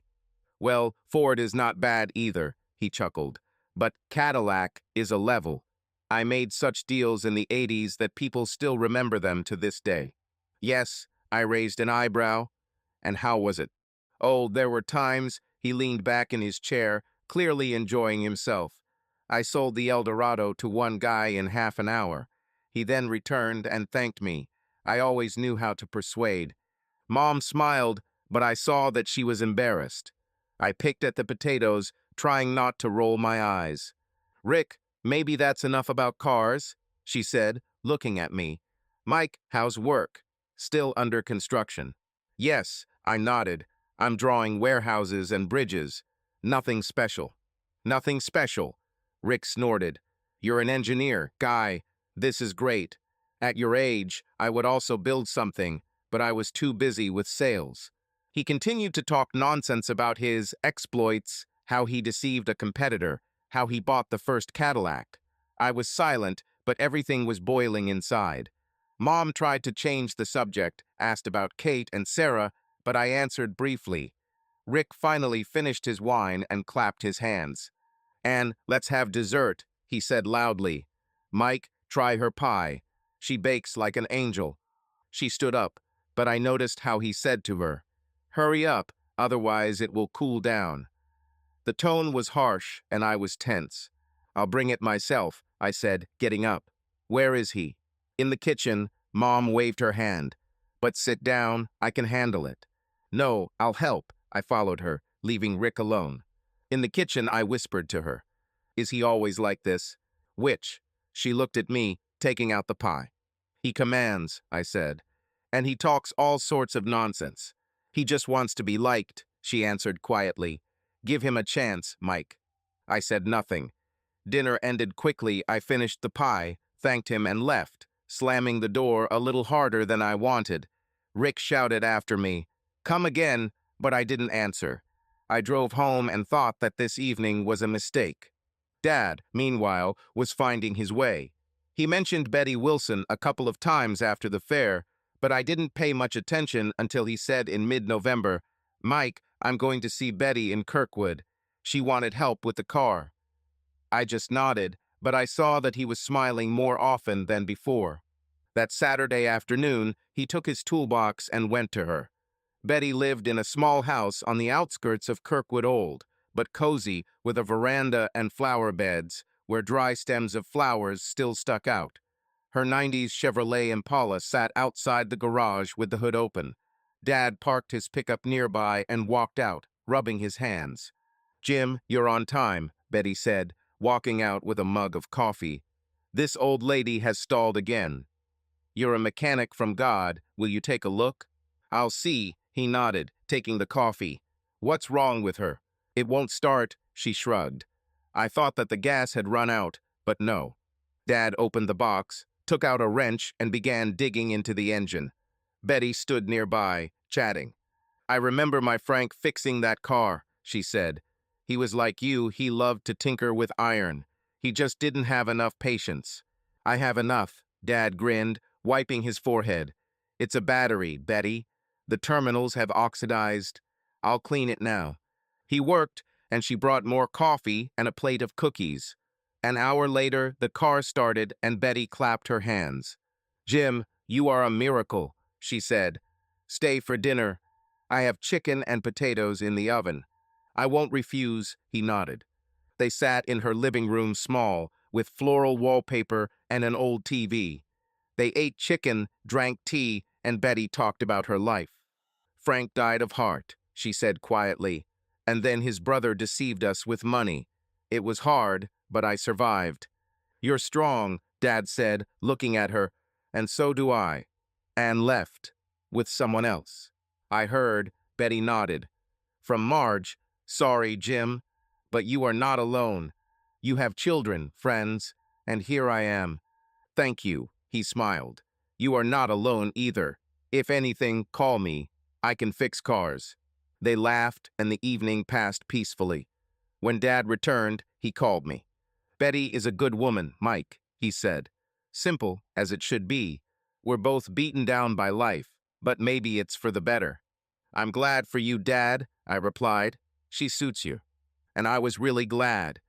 "Well, Ford is not bad either," he chuckled. "But Cadillac is a level. I made such deals in the 80s that people still remember them to this day." "Yes," I raised an eyebrow. "And how was it?" "Oh, there were times." He leaned back in his chair, clearly enjoying himself. "I sold the Eldorado to one guy in half an hour. He then returned and thanked me. I always knew how to persuade." Mom smiled, but I saw that she was embarrassed. I picked at the potatoes, trying not to roll my eyes. "Rick, maybe that's enough about cars," she said, looking at me. "Mike, how's work? Still under construction?" "Yes," I nodded. "I'm drawing warehouses and bridges. Nothing special." "Nothing special," Rick snorted. "You're an engineer, guy. This is great. At your age, I would also build something, but I was too busy with sales." He continued to talk nonsense about his exploits, how he deceived a competitor, how he bought the first Cadillac. I was silent, but everything was boiling inside. Mom tried to change the subject, asked about Kate and Sarah, but I answered briefly. Rick finally finished his wine and clapped his hands. "And let's have dessert," he said loudly. "Mike, try her pie. She bakes like an angel." She stood up, but I noticed how he said to her, "Hurry up, otherwise it will cool down." The tone was harsh, and I was tense. "I'll bring it myself," I said, getting up. "Where is he?" "In the kitchen." Mom waved her hand. "But sit down, I can handle it." "No, I'll help." I followed her, leaving Rick alone. In the kitchen, I whispered to her, "Is he always like this?" "Which?" She looked at me, taking out the pie. "He commands," I said. "And he talks all sorts of nonsense. He just wants to be liked," she answered quietly. "Give him a chance, Mike." I said nothing. Dinner ended quickly. I finished the pie, thanked him, and left, slamming the door a little harder than I wanted. Rick shouted after me, "Come again," but I didn't answer. I drove home and thought that this evening was a mistake. Dad, meanwhile, was finding his way. He mentioned Betty Wilson a couple of times after the fair, but I didn't pay much attention until he said in mid-November, "Mike, I'm going to see Betty in Kirkwood. She wanted help with the car." I just nodded, but I saw that he was smiling more often than before. That Saturday afternoon, he took his toolbox and went to her. Betty lived in a small house on the outskirts of Kirkwood Old, but cozy, with a veranda and flower beds, where dry stems of flowers still stuck out. Her 90s Chevrolet Impala sat outside the garage with the hood open. Dad parked his pickup nearby and walked out, rubbing his hands. "Jim, you're on time," Betty said, walking out with a mug of coffee. "This old lady has stalled again." "You're a mechanic from God. Will you take a look?" "I'll see," he nodded, taking the coffee. "What's wrong with her?" "It won't start," she shrugged. "I thought that the gas had run out, but no." Dad opened the box, took out a wrench, and began digging into the engine. Betty stood nearby, chatting. "I remember my Frank fixing that car," she said. "He was like you, he loved to tinker with iron. He just didn't have enough patience." "I have enough," Dad grinned, wiping his forehead. "It's a battery, Betty. The terminals have oxidized. I'll clean it now." He worked, and she brought more coffee and a plate of cookies. An hour later, the car started, and Betty clapped her hands. "Jim, you are a miracle," she said. "Stay for dinner. I have chicken and potatoes in the oven." "I won't refuse," he nodded. They sat in her living room small, with floral wallpaper and an old TV. They ate chicken, drank tea, and Betty talked about her life. "Frank died of heart," she said quietly, "and then his brother deceived us with money. It was hard, but I survived." "You're strong," Dad said, looking at her, "and so do I." "Anne left. With someone else." "I heard," Betty nodded. "From Marge. Sorry, Jim. But you are not alone. You have children, friends, and here I am." "Thank you," he smiled. "You are not alone either. If anything, call me. I can fix cars." They laughed, and the evening passed peacefully. When Dad returned, he called me. "Betty is a good woman, Mike," he said. "Simple, as it should be. We're both beaten down by life, but maybe it's for the better." "I'm glad for you, Dad," I replied. "She suits you." And I was really glad.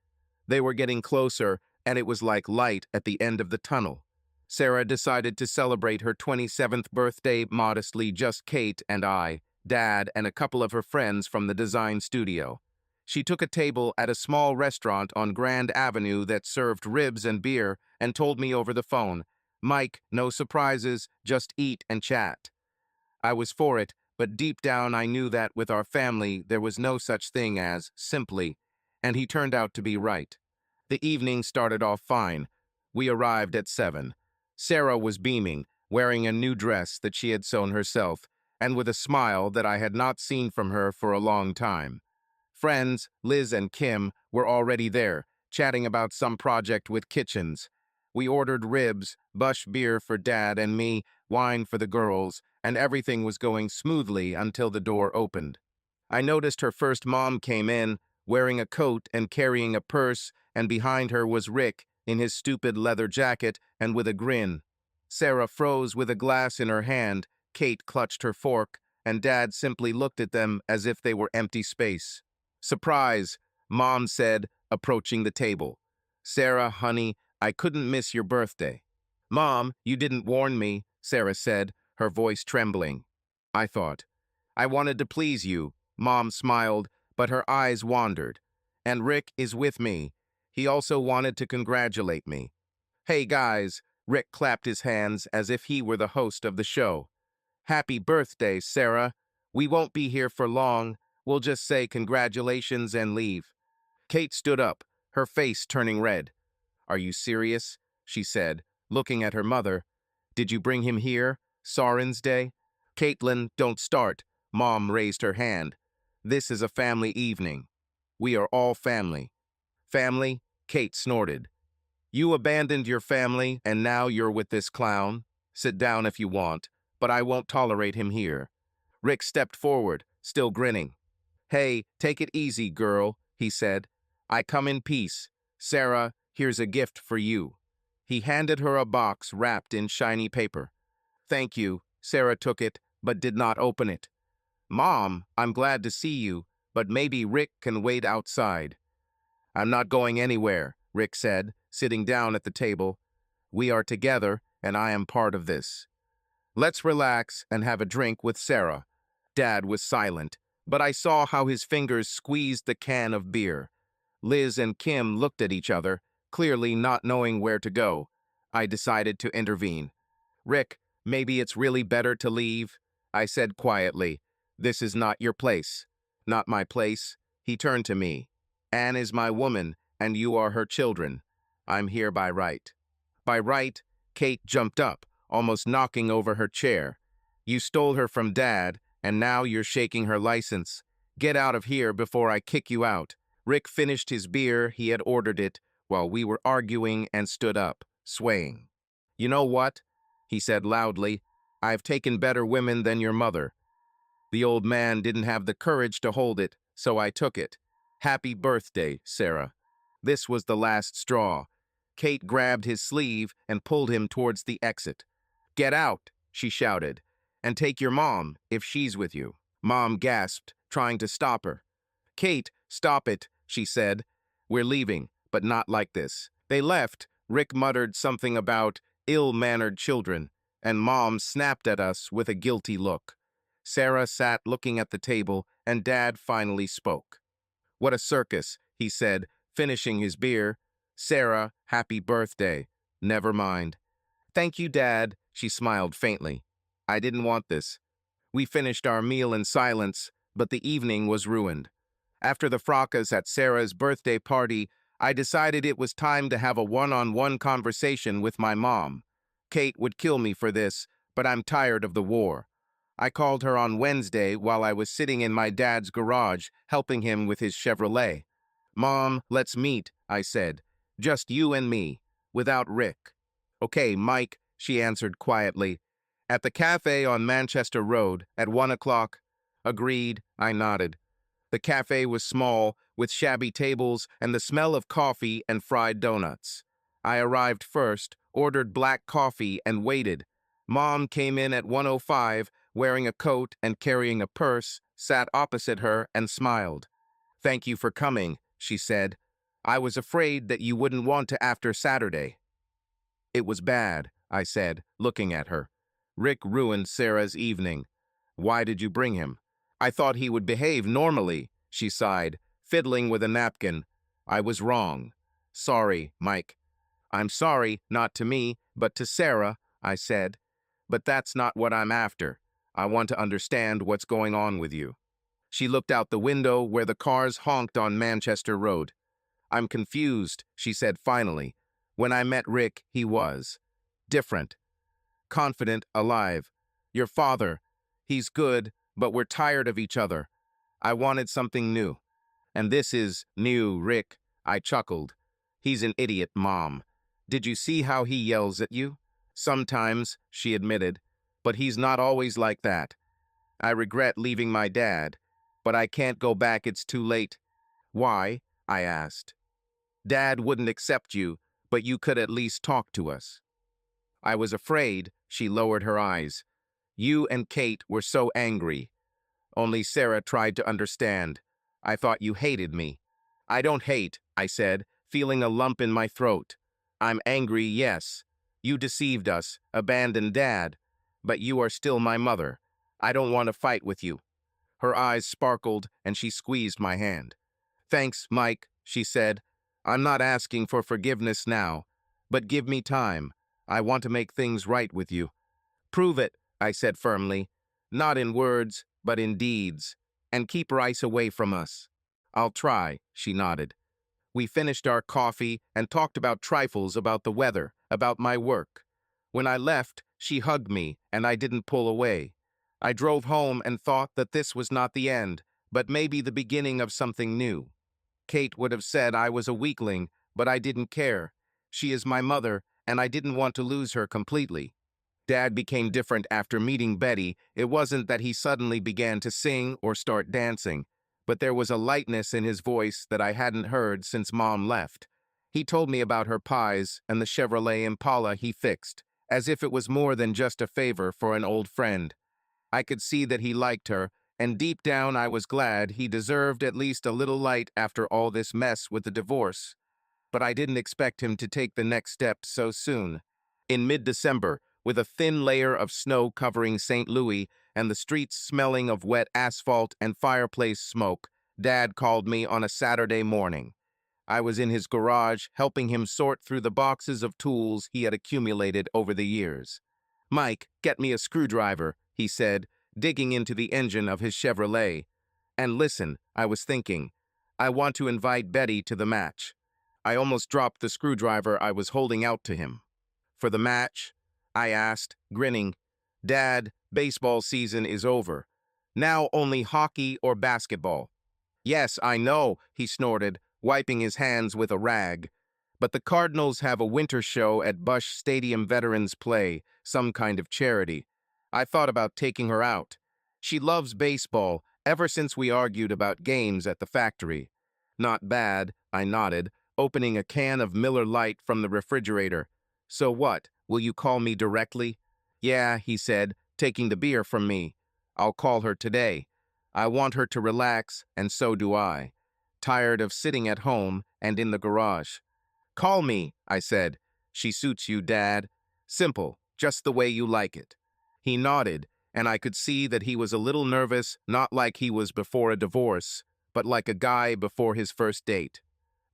They were getting closer, and it was like light at the end of the tunnel. Sarah decided to celebrate her 27th birthday modestly, just Kate and I, Dad, and a couple of her friends from the design studio. She took a table at a small restaurant on Grand Avenue that served ribs and beer and told me over the phone, "Mike, no surprises, just eat and chat." I was for it, but deep down I knew that with our family there was no such thing as simply, and he turned out to be right. The evening started off fine. We arrived at 7. Sarah was beaming, wearing a new dress that she had sewn herself, and with a smile that I had not seen from her for a long time. Friends, Liz and Kim, were already there, chatting about some project with kitchens. We ordered ribs, bush beer for Dad and me, wine for the girls, and everything was going smoothly until the door opened. I noticed her first mom came in, wearing a coat and carrying a purse, and behind her was Rick, in his stupid leather jacket and with a grin. Sarah froze with a glass in her hand, Kate clutched her fork, and Dad simply looked at them as if they were empty space. "Surprise," Mom said, approaching the table. "Sarah, honey, I couldn't miss your birthday." "Mom, you didn't warn me," Sarah said, her voice trembling. I thought. "I wanted to please you," Mom smiled, but her eyes wandered. "And Rick is with me. He also wanted to congratulate me." "Hey, guys," Rick clapped his hands as if he were the host of the show. "Happy birthday, Sarah. We won't be here for long. We'll just say congratulations and leave." Kate stood up, her face turning red. "Are you serious?" she said, looking at her mother. "Did you bring him here? Soren's Day?" "Caitlin, don't start." Mom raised her hand. "This is a family evening. We are all family." "Family?" Kate snorted. "You abandoned your family, and now you're with this clown? Sit down if you want, but I won't tolerate him here." Rick stepped forward, still grinning. "Hey, take it easy, girl," he said. "I come in peace. Sarah, here's a gift for you." He handed her a box wrapped in shiny paper. "Thank you." Sarah took it, but did not open it. "Mom, I'm glad to see you, but maybe Rick can wait outside." "I'm not going anywhere," Rick said, sitting down at the table. We are together, and I am part of this. Let's relax and have a drink with Sarah. Dad was silent, but I saw how his fingers squeezed the can of beer. Liz and Kim looked at each other, clearly not knowing where to go. I decided to intervene. Rick, maybe it's really better to leave, I said quietly. This is not your place. Not my place. He turned to me. Anne is my woman, and you are her children. I'm here by right. By right, Kate jumped up, almost knocking over her chair. You stole her from Dad, and now you're shaking her license. Get out of here before I kick you out. Rick finished his beer, he had ordered it, while we were arguing and stood up, swaying. You know what? He said loudly. I've taken better women than your mother. The old man didn't have the courage to hold it, so I took it. Happy birthday, Sarah. This was the last straw. Kate grabbed his sleeve and pulled him towards the exit. Get out, she shouted, and take your mom if she's with you. Mom gasped, trying to stop her. Kate, stop it, she said. We're leaving, but not like this. They left. Rick muttered something about ill-mannered children, and Mom snapped at us with a guilty look. Sarah sat looking at the table, and Dad finally spoke. What a circus, he said, finishing his beer. Sarah, happy birthday. Never mind. Thank you, Dad, she smiled faintly. I didn't want this. We finished our meal in silence, but the evening was ruined. After the fracas at Sarah's birthday party, I decided it was time to have a one-on-one conversation with my mom. Kate would kill me for this, but I'm tired of the war. I called her on Wednesday while I was sitting in my dad's garage, helping him with his Chevrolet. Mom, let's meet, I said. Just you and me, without Rick. Okay, Mike, she answered quietly. At the cafe on Manchester Road, at 1 o'clock. Agreed, I nodded. The cafe was small, with shabby tables and the smell of coffee and fried donuts. I arrived first, ordered black coffee, and waited. Mom came in at 1:05, wearing a coat and carrying a purse, sat opposite her and smiled. Thank you for coming, she said. I was afraid that you wouldn't want to after Saturday. It was bad, I said, looking at her. Rick ruined Sarah's evening. Why did you bring him? I thought he would behave normally, she sighed, fiddling with a napkin. I was wrong. Sorry, Mike. I'm sorry, not to me, but to Sarah, I said. But that's not what I'm after. I want to understand what's going on with you. She looked out the window where the cars honked on Manchester Road. I'm confused, she said finally. When I met Rick, he was different. Confident, alive. Your father. He's good, but we're tired of each other. I wanted something new. And this is new, Rick. I chuckled. He's an idiot, Mom. Did you see how he yells at you? Sometimes, she admitted, but he's not always like that. I regret leaving my dad, but I can't go back, it's too late. Why? I asked. Dad wouldn't accept you, but you could at least talk to us. I was afraid, she lowered her eyes. You and Kate were so angry. Only Sarah tried to understand. I thought you hated me. I don't hate, I said, feeling a lump in my throat. I'm angry, yes. You deceived us, abandoned Dad, but you are still my mother. I don't want to fight with you. Her eyes sparkled, and she squeezed my hand. Thanks, Mike, she said. I'm not asking for forgiveness now, but give me time. I want to make things right with you. Prove it, I said firmly. Not in words, but in deeds. And keep Rice away from us. I'll try, she nodded. We finished our coffee and talked about trifles, about the weather, about my work. When I left, she hugged me, and I didn't pull away. I drove home and thought that this was not the end, but maybe the beginning of something new. Kate would have said I was a weakling, but I didn't care. She is my mother, and I didn't want to lose her completely. Dad became different after meeting Betty. It wasn't that he suddenly began to sing or start dancing, but there was a lightness in his voice that I hadn't heard since Mom left. He told me about her pies and the Chevrolet Impala he fixed, as if it was more than just a favor for an old friend. I could see that he liked her, and deep down I was glad he deserved at least a little light after all this mess with the divorce. but I didn't expect him to take the next step so soon. In mid-December, with a thin layer of snow covering St. Louis and the streets smelling of wet asphalt and fireplace smoke, Dad called me on a Saturday morning. I was in his garage helping him sort through the boxes of tools he had accumulated over the years. "Mike, get me a screwdriver," he said, digging into the engine of his Chevrolet. "And listen," I was thinking, "I want to invite Betty to the match." I almost dropped the screwdriver I was holding out to him. "For the match?" I asked, grinning. "Dad, baseball season is over. Now only hockey or basketball." "Yes, I know," he snorted, wiping his hands with a rag. "But the Cardinals have a winter show at Busch Stadium Veterans Play, some kind of charity. I thought about taking her out. She loves baseball ever since we argued about games at the factory." "Not bad," I nodded, opening a can of Miller Lite from the refrigerator. "So what, will you call me directly?" "Yeah," he said, taking the beer from me. "I'll call her today. I want her to relax, and so do I. Tired of sitting at home and in the garage." "Call me," I said. "She suits you, Dad. Simple, just the way you like it." He nodded, and I could see that he was a little nervous, not like he was before a divorce, but like a guy before his first date.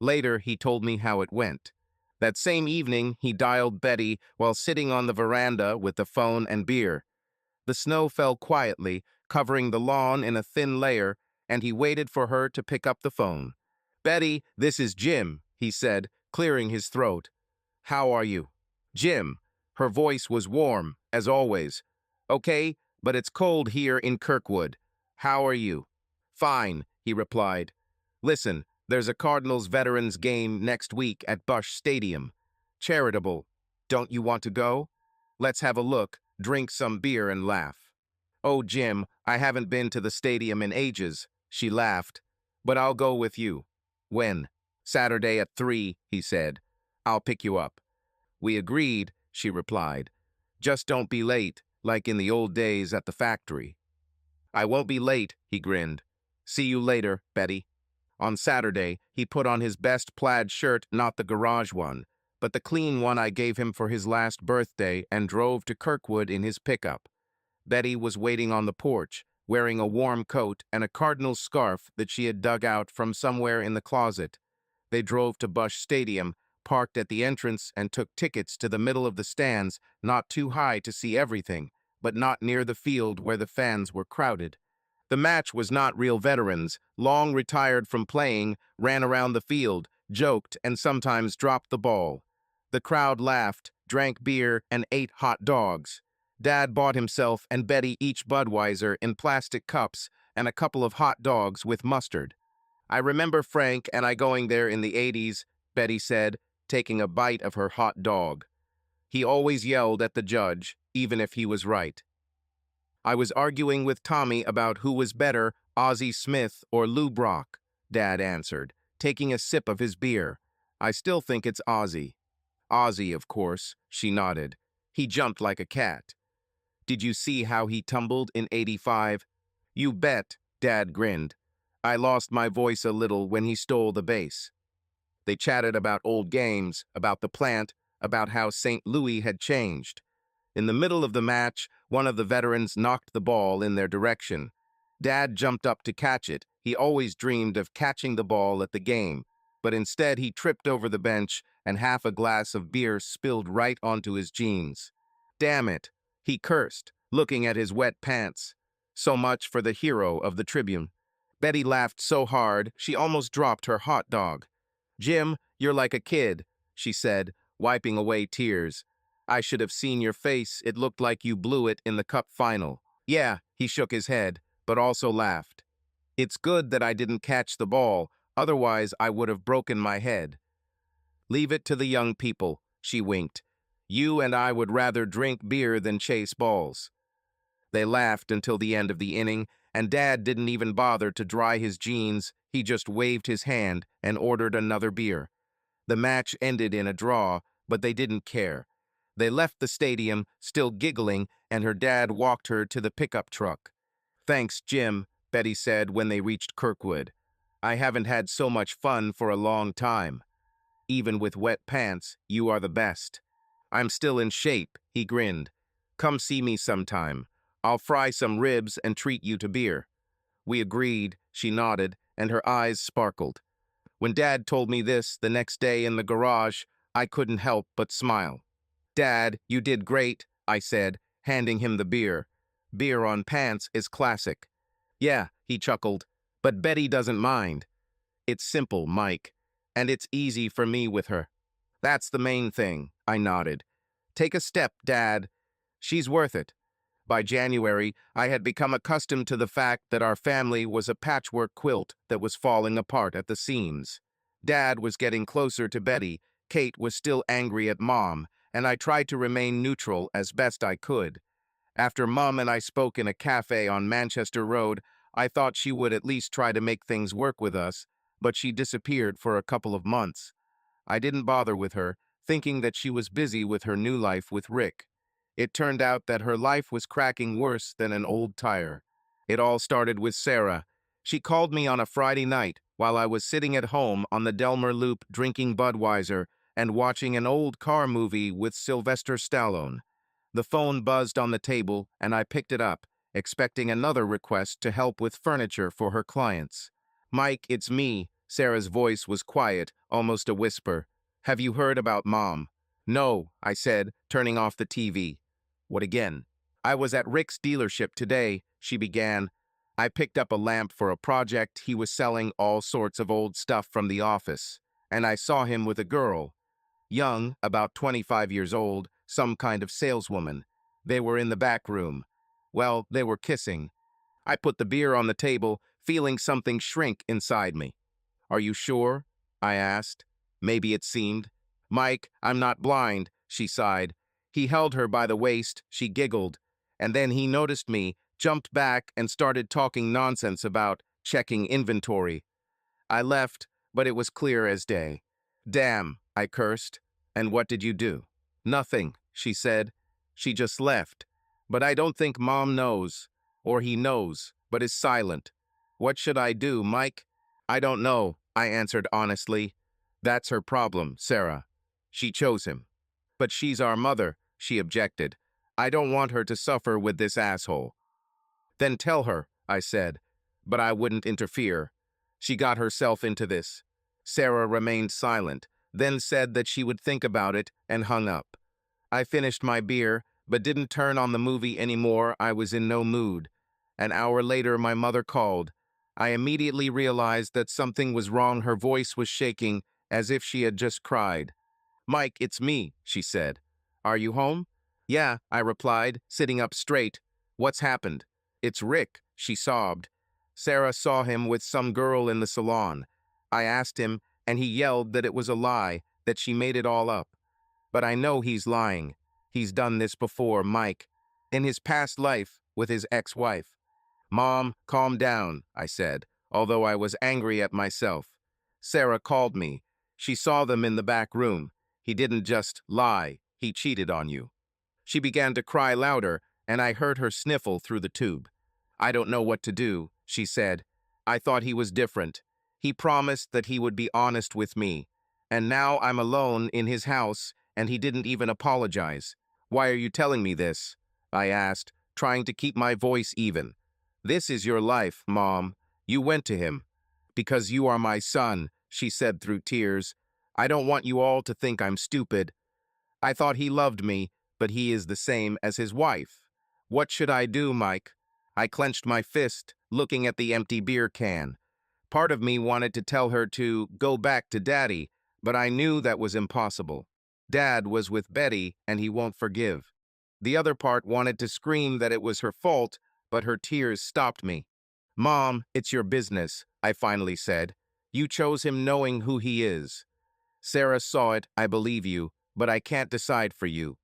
Later, he told me how it went. That same evening, he dialed Betty while sitting on the veranda with the phone and beer. The snow fell quietly, covering the lawn in a thin layer, and he waited for her to pick up the phone. "Betty, this is Jim," he said, clearing his throat. "How are you?" "Jim." Her voice was warm, as always. "Okay, but it's cold here in Kirkwood. How are you?" "Fine," he replied. "Listen, there's a Cardinals veterans game next week at Busch Stadium. Charitable. Don't you want to go? Let's have a look, drink some beer and laugh." "Oh, Jim, I haven't been to the stadium in ages," she laughed. "But I'll go with you." "When?" "Saturday at 3, he said. "I'll pick you up." "We agreed," she replied. "Just don't be late, like in the old days at the factory." "I won't be late," he grinned. "See you later, Betty." On Saturday, he put on his best plaid shirt, not the garage one, but the clean one I gave him for his last birthday, and drove to Kirkwood in his pickup. Betty was waiting on the porch, wearing a warm coat and a Cardinals scarf that she had dug out from somewhere in the closet. They drove to Busch Stadium, parked at the entrance, and took tickets to the middle of the stands, not too high to see everything, but not near the field where the fans were crowded. The match was not real veterans, long retired from playing, ran around the field, joked, and sometimes dropped the ball. The crowd laughed, drank beer, and ate hot dogs. Dad bought himself and Betty each Budweiser in plastic cups and a couple of hot dogs with mustard. "I remember Frank and I going there in the 80s, Betty said, taking a bite of her hot dog. "He always yelled at the judge, even if he was right." "I was arguing with Tommy about who was better, Ozzie Smith or Lou Brock," Dad answered, taking a sip of his beer. "I still think it's Ozzie." "Ozzie, of course," she nodded. "He jumped like a cat." "Did you see how he tumbled in '85? "You bet," Dad grinned. "I lost my voice a little when he stole the base." They chatted about old games, about the plant, about how St. Louis had changed. In the middle of the match, one of the veterans knocked the ball in their direction. Dad jumped up to catch it. He always dreamed of catching the ball at the game, but instead he tripped over the bench and half a glass of beer spilled right onto his jeans. "Damn it," he cursed, looking at his wet pants. So much for the hero of the Tribune. Betty laughed so hard she almost dropped her hot dog. "Jim, you're like a kid," she said, wiping away tears. "I should have seen your face. It looked like you blew it in the cup final." "Yeah," he shook his head, but also laughed. "It's good that I didn't catch the ball, otherwise I would have broken my head." "Leave it to the young people," she winked. "You and I would rather drink beer than chase balls." They laughed until the end of the inning, and Dad didn't even bother to dry his jeans. He just waved his hand and ordered another beer. The match ended in a draw, but they didn't care. They left the stadium, still giggling, and her dad walked her to the pickup truck. "Thanks, Jim," Betty said when they reached Kirkwood. "I haven't had so much fun for a long time." Even with wet pants, you are the best. I'm still in shape, he grinned. Come see me sometime. I'll fry some ribs and treat you to beer. We agreed, she nodded, and her eyes sparkled. When Dad told me this the next day in the garage, I couldn't help but smile. Dad, you did great, I said, handing him the beer. Beer on pants is classic. Yeah, he chuckled, but Betty doesn't mind. It's simple, Mike, and it's easy for me with her. That's the main thing, I nodded. Take a step, Dad. She's worth it. By January, I had become accustomed to the fact that our family was a patchwork quilt that was falling apart at the seams. Dad was getting closer to Betty, Kate was still angry at Mom, and I tried to remain neutral as best I could. After Mom and I spoke in a cafe on Manchester Road, I thought she would at least try to make things work with us, but she disappeared for a couple of months. I didn't bother with her, thinking that she was busy with her new life with Rick. It turned out that her life was cracking worse than an old tire. It all started with Sarah. She called me on a Friday night while I was sitting at home on the Delmer Loop drinking Budweiser and watching an old car movie with Sylvester Stallone. The phone buzzed on the table and I picked it up, expecting another request to help with furniture for her clients. Mike, it's me. Sarah's voice was quiet, almost a whisper. Have you heard about Mom? No, I said, turning off the TV. What again? I was at Rick's dealership today, she began. I picked up a lamp for a project. He was selling all sorts of old stuff from the office, and I saw him with a girl. Young, about 25 years old, some kind of saleswoman. They were in the back room. Well, they were kissing. I put the beer on the table, feeling something shrink inside me. Are you sure? I asked. Maybe it seemed. Mike, I'm not blind, she sighed. He held her by the waist, she giggled. And then he noticed me, jumped back, and started talking nonsense about checking inventory. I left, but it was clear as day. Damn, I cursed. And what did you do? Nothing, she said. She just left. But I don't think Mom knows. Or he knows, but is silent. What should I do, Mike? I don't know, I answered honestly. That's her problem, Sarah. She chose him. But she's our mother, she objected. I don't want her to suffer with this asshole. Then tell her, I said, but I wouldn't interfere. She got herself into this. Sarah remained silent, then said that she would think about it and hung up. I finished my beer, but didn't turn on the movie anymore. I was in no mood. An hour later, my mother called. I immediately realized that something was wrong. Her voice was shaking, as if she had just cried. Mike, it's me, she said. Are you home? Yeah, I replied, sitting up straight. What's happened? It's Rick, she sobbed. Sarah saw him with some girl in the salon. I asked him, and he yelled that it was a lie, that she made it all up. But I know he's lying. He's done this before, Mike. In his past life, with his ex-wife. Mom, calm down, I said, although I was angry at myself. Sarah called me. She saw them in the back room. He didn't just lie, he cheated on you. She began to cry louder, and I heard her sniffle through the tube. I don't know what to do, she said. I thought he was different. He promised that he would be honest with me. And now I'm alone in his house, and he didn't even apologize. Why are you telling me this? I asked, trying to keep my voice even. This is your life, Mom. You went to him. Because you are my son, she said through tears. I don't want you all to think I'm stupid. I thought he loved me, but he is the same as his wife. What should I do, Mike? I clenched my fist, looking at the empty beer can. Part of me wanted to tell her to go back to Daddy, but I knew that was impossible. Dad was with Betty, and he won't forgive. The other part wanted to scream that it was her fault, but her tears stopped me. Mom, it's your business, I finally said. You chose him knowing who he is. Sarah saw it, I believe you, but I can't decide for you.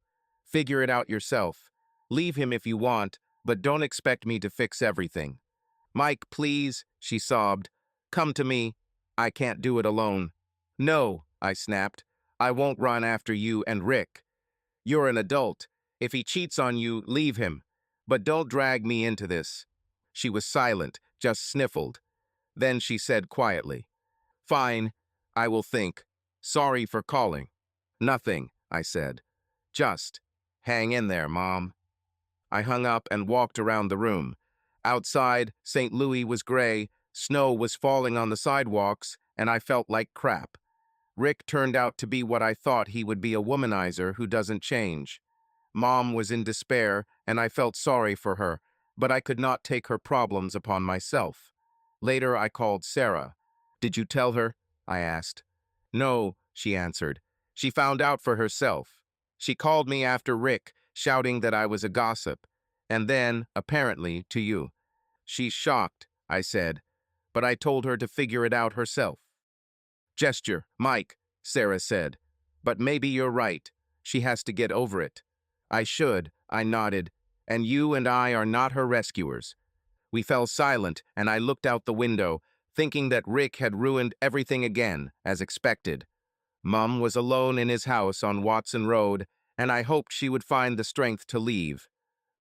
Figure it out yourself. Leave him if you want, but don't expect me to fix everything. Mike, please, she sobbed. Come to me. I can't do it alone. No, I snapped. I won't run after you and Rick. You're an adult. If he cheats on you, leave him. But don't drag me into this. She was silent, just sniffled. Then she said quietly, Fine, I will think. Sorry for calling. Nothing, I said. Just hang in there, Mom. I hung up and walked around the room. Outside, St. Louis was gray, snow was falling on the sidewalks, and I felt like crap. Rick turned out to be what I thought he would be, a womanizer who doesn't change. Mom was in despair, and I felt sorry for her, but I could not take her problems upon myself. Later, I called Sarah. Did you tell her? I asked. No, she answered. She found out for herself. She called me after Rick, shouting that I was a gossip, and then, apparently, to you. She's shocked, I said, but I told her to figure it out herself. Gesture, Mike, Sarah said. But maybe you're right. She has to get over it. I should, I nodded, and you and I are not her rescuers. We fell silent, and I looked out the window, thinking that Rick had ruined everything again, as expected. Mum was alone in his house on Watson Road, and I hoped she would find the strength to leave.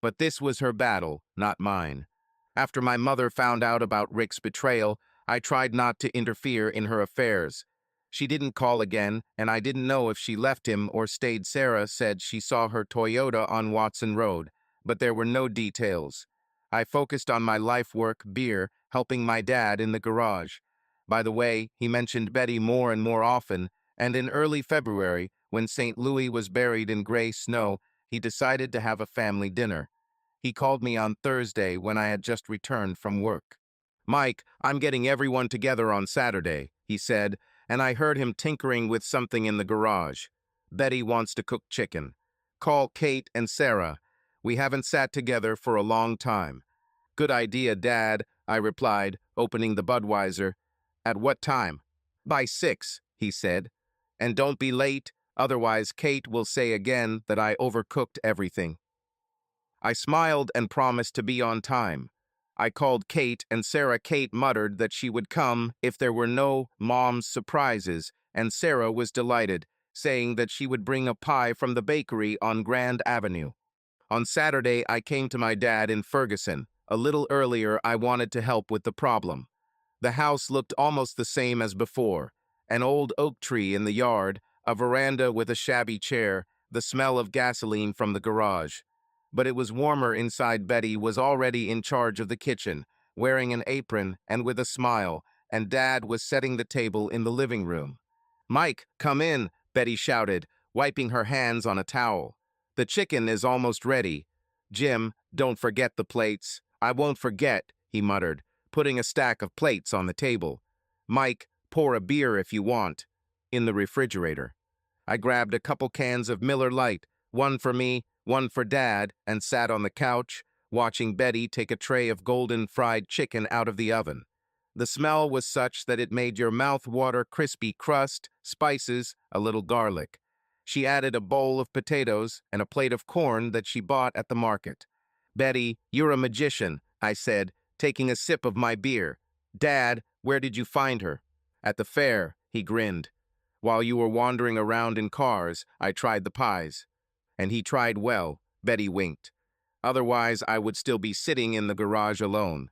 But this was her battle, not mine. After my mother found out about Rick's betrayal, I tried not to interfere in her affairs. She didn't call again, and I didn't know if she left him or stayed. Sarah said she saw her Toyota on Watson Road, but there were no details. I focused on my life work, beer, helping my dad in the garage. By the way, he mentioned Betty more and more often, and in early February, when St. Louis was buried in gray snow, he decided to have a family dinner. He called me on Thursday when I had just returned from work. Mike, I'm getting everyone together on Saturday, he said, and I heard him tinkering with something in the garage. Betty wants to cook chicken. Call Kate and Sarah. We haven't sat together for a long time. Good idea, Dad, I replied, opening the Budweiser. At what time? By 6, he said. And don't be late, otherwise Kate will say again that I overcooked everything. I smiled and promised to be on time. I called Kate, and Sarah. Kate muttered that she would come if there were no mom's surprises, and Sarah was delighted, saying that she would bring a pie from the bakery on Grand Avenue. On Saturday, I came to my dad in Ferguson. A little earlier, I wanted to help with the problem. The house looked almost the same as before. An old oak tree in the yard, a veranda with a shabby chair, the smell of gasoline from the garage. But it was warmer inside. Betty was already in charge of the kitchen, wearing an apron and with a smile, and Dad was setting the table in the living room. Mike, come in, Betty shouted, wiping her hands on a towel. The chicken is almost ready. Jim, don't forget the plates. I won't forget, he muttered, putting a stack of plates on the table. Mike, pour a beer if you want. In the refrigerator. I grabbed a couple cans of Miller Lite, one for me, one for Dad, and sat on the couch, watching Betty take a tray of golden fried chicken out of the oven. The smell was such that it made your mouth water. Crispy crust, spices, a little garlic. She added a bowl of potatoes and a plate of corn that she bought at the market. Betty, you're a magician, I said, taking a sip of my beer. Dad, where did you find her? At the fair, he grinned. While you were wandering around in cars, I tried the pies. And he tried well, Betty winked. Otherwise, I would still be sitting in the garage alone.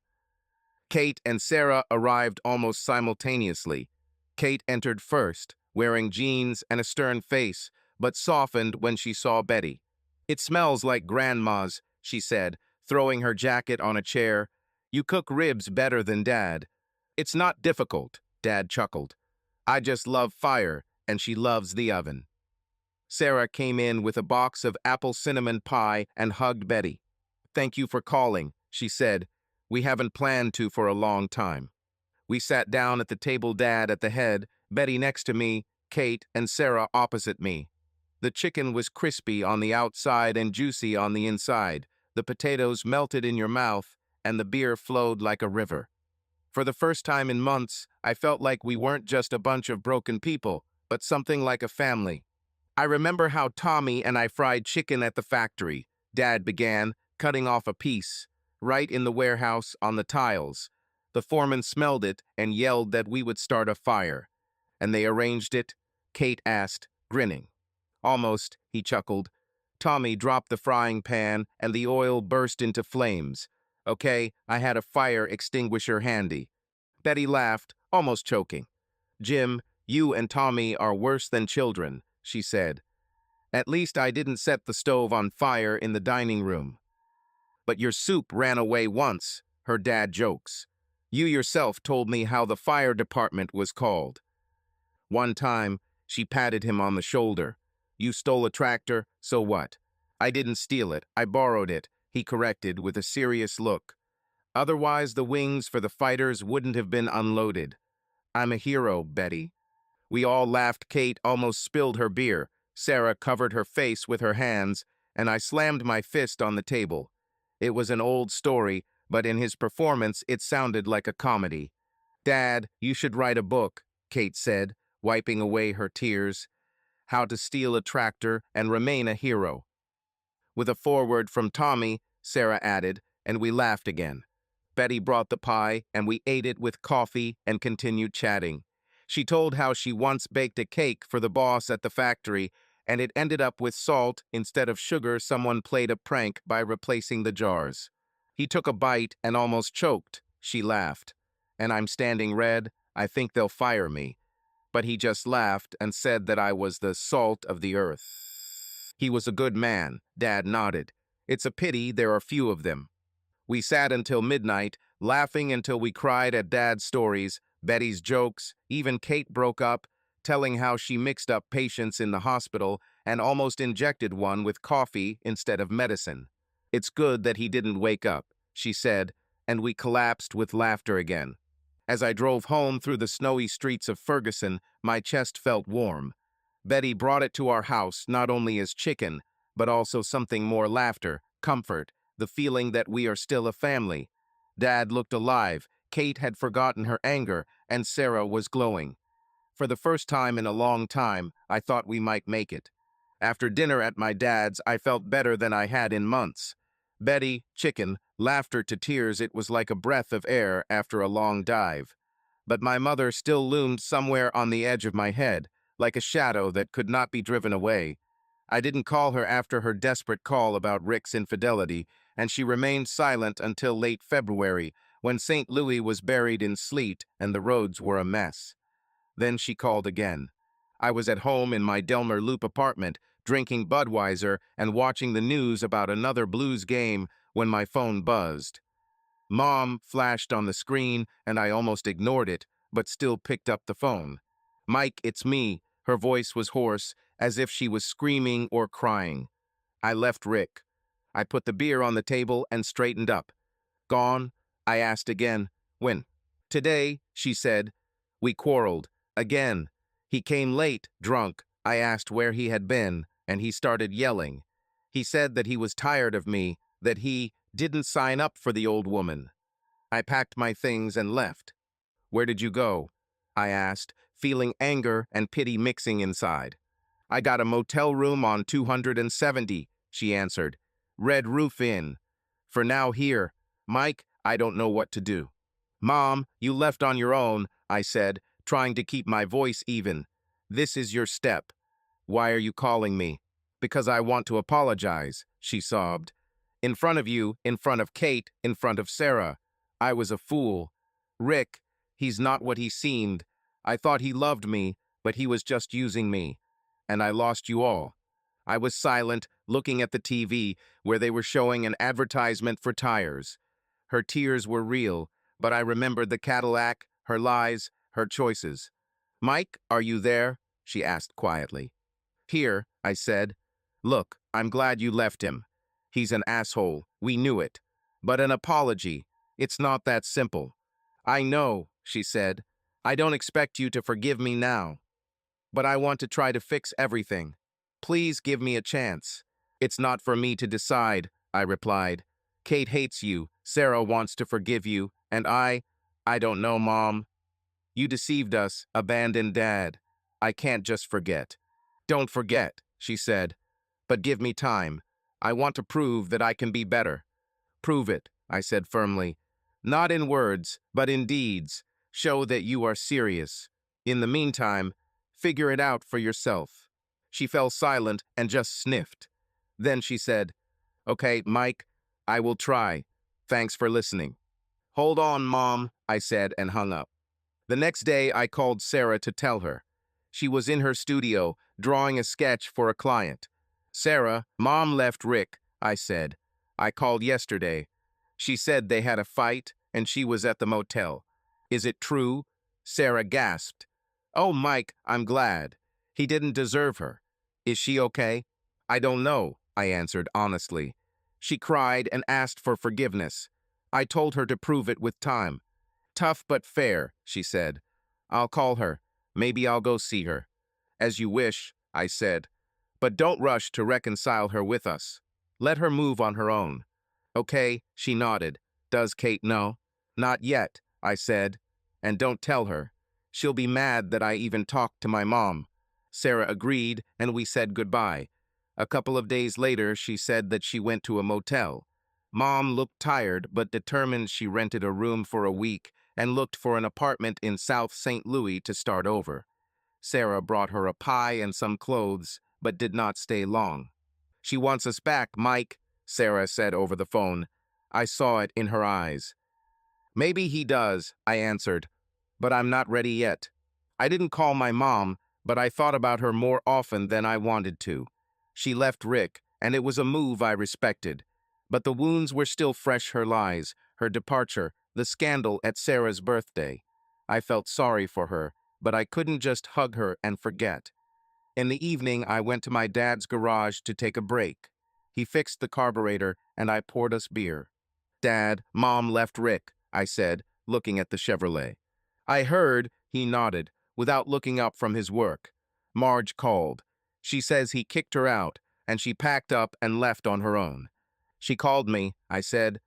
Kate and Sarah arrived almost simultaneously. Kate entered first, wearing jeans and a stern face, but softened when she saw Betty. It smells like Grandma's, she said, throwing her jacket on a chair. You cook ribs better than Dad. It's not difficult, Dad chuckled. I just love fire, and she loves the oven. Sarah came in with a box of apple cinnamon pie and hugged Betty. Thank you for calling, she said. We haven't planned to for a long time. We sat down at the table, Dad at the head, Betty next to me, Kate and Sarah opposite me. The chicken was crispy on the outside and juicy on the inside. The potatoes melted in your mouth, and the beer flowed like a river. For the first time in months, I felt like we weren't just a bunch of broken people, but something like a family. I remember how Tommy and I fried chicken at the factory, Dad began, cutting off a piece, right in the warehouse on the tiles. The foreman smelled it and yelled that we would start a fire. And they arranged it? Kate asked, grinning. Almost, he chuckled. Tommy dropped the frying pan and the oil burst into flames. Okay, I had a fire extinguisher handy. Betty laughed, almost choking. Jim, You and Tommy are worse than children, she said. At least I didn't set the stove on fire in the dining room. But your soup ran away once, her dad jokes. You yourself told me how the fire department was called. One time, she patted him on the shoulder. You stole a tractor, so what? I didn't steal it, I borrowed it, he corrected with a serious look. Otherwise, the wings for the fighters wouldn't have been unloaded. I'm a hero, Betty. We all laughed. Kate almost spilled her beer. Sarah covered her face with her hands, and I slammed my fist on the table. It was an old story, but in his performance it sounded like a comedy. Dad, you should write a book, Kate said, wiping away her tears. How to Steal a Tractor and Remain a Hero. With a foreword from Tommy, Sarah added, and we laughed again. Betty brought the pie, and we ate it with coffee and continued chatting. She told how she once baked a cake for the boss at the factory, and it ended up with salt instead of sugar. Someone played a prank by replacing the jars. He took a bite and almost choked. She laughed. And I'm standing red. I think they'll fire me. But he just laughed and said that I was the salt of the earth. He was a good man, Dad nodded. It's a pity there are few of them. We sat until midnight, laughing until we cried at Dad's stories, Betty's jokes. Even Kate broke up, telling how she mixed up patients in the hospital and almost injected one with coffee instead of medicine. It's good that he didn't wake up, she said, and we collapsed with laughter again. As I drove home through the snowy streets of Ferguson, my chest felt warm. Betty brought it to our house not only as chicken, but also something more: laughter, comfort, the feeling that we are still a family. Dad looked alive, Kate had forgotten her anger, and Sarah was glowing. For the first time in a long time, I thought we might make it. After dinner at my dad's, I felt better than I had in months. Betty, chicken, laughter to tears. It was like a breath of air after a long dive. But my mother still loomed somewhere on the edge of my head, like a shadow that could not be driven away. I didn't call her after her desperate call about Rick's infidelity, and she remained silent until late February, when St. Louis was buried in sleet and the roads were a mess. Then she called again. I was at home in my Delmer Loop apartment, drinking Budweiser and watching the news about another Blues game when my phone buzzed. Mom flashed on the screen, and I almost ignored it, but still picked up the phone. Mike, it's me. Her voice was hoarse, as if she was screaming or crying. I left Rick. I put the beer on the table and straightened up. Gone? I asked again. When? Today, she said. We quarreled. Again. He came late, drunk. I asked where he had been, and he started yelling. He said that he was tired of me, that he didn't sign up for the old woman. I packed my things and left. Where did you go? I asked, feeling anger and pity mixing inside. I got a motel room on 270, she answered. Red Roof Inn. For now here. Mike, I don't know what to do. Mom, you left on your own, I said, trying to keep my voice even. This is your step. Why are you calling me? Because I want to apologize, she sobbed. In front of you, in front of Kate, in front of Sarah. I was a fool. Rick, he's not what he seemed. I thought he loved me, but he was just using me. And I lost you all. I was silent, looking at the TV, where they were showing an advertisement for tires. Her tears were real, but I remembered the Cadillac, her lies, her choices. Mike, are you there? She asked quietly. Here, I said. Look, I'm glad you left him. He's an asshole, we knew it. But an apology, it's not that simple. I know, she said. I don't expect you to forgive me now. But I want to try to fix everything. Please give me a chance. It's not for me to decide, I replied. Kate hates you, Sarah wants to forgive you, and I don't know, Mom. You deceived us, abandoned Dad. I can't just forget. Don't forget, she said. But give me time. I want to prove that I can be better. Prove it, I said firmly. Not in words, but in deeds. Show that you are serious. In the meantime, figure it out for yourself. She fell silent and just sniffed. Then she said, Okay, Mike, I will try. Thanks for listening. Hold on, Mom, I said and hung up. The next day I called Sarah to tell her. She was in her studio, drawing a sketch for a client. Sarah, Mom left Rick, I said. I called yesterday. She said they had a fight and she was at the motel. Is it true? Sarah gasped. Oh, Mike, I'm glad. He didn't deserve her. Is she okay? I don't know, I answered honestly. She cried and asked for forgiveness. I told her to prove it with time. Tough but fair, she said. I'll call her. Maybe I'll go see her. As you wish, I said. But don't rush to reconcile her with us. Let her move on her own. Okay, she nodded. Does Kate know? Not yet, I said. And don't tell her. She'll be mad that I even talked to my mom. Sarah agreed, and we said goodbye. A couple of days later, she said that she went to a motel. Mom looked tired, but determined she rented a room for a week and looked for an apartment in South St. Louis to start over. Sarah brought her a pie and some clothes, but did not stay long. She wants us back, Mike, Sarah said over the phone. I saw it in her eyes. Maybe he does, I answered, but I'm not ready yet. I didn't call my mom, but I thought about her more often than I wanted to. She left Rick, and it was a move I respected. But the wounds were still fresh, her lies, her departure, the scandal at Sarah's birthday. I felt sorry for her, but I couldn't just hug her and forget. In the evening, I went to my dad's garage to take a break. He fixed the carburetor, and I poured us beer. Dad, Mom left Rick, I said, looking at the Chevrolet. I heard, he nodded, without looking up from his work. Marge called. She says he kicked her out, and she packed up and left on her own. She called me, I said.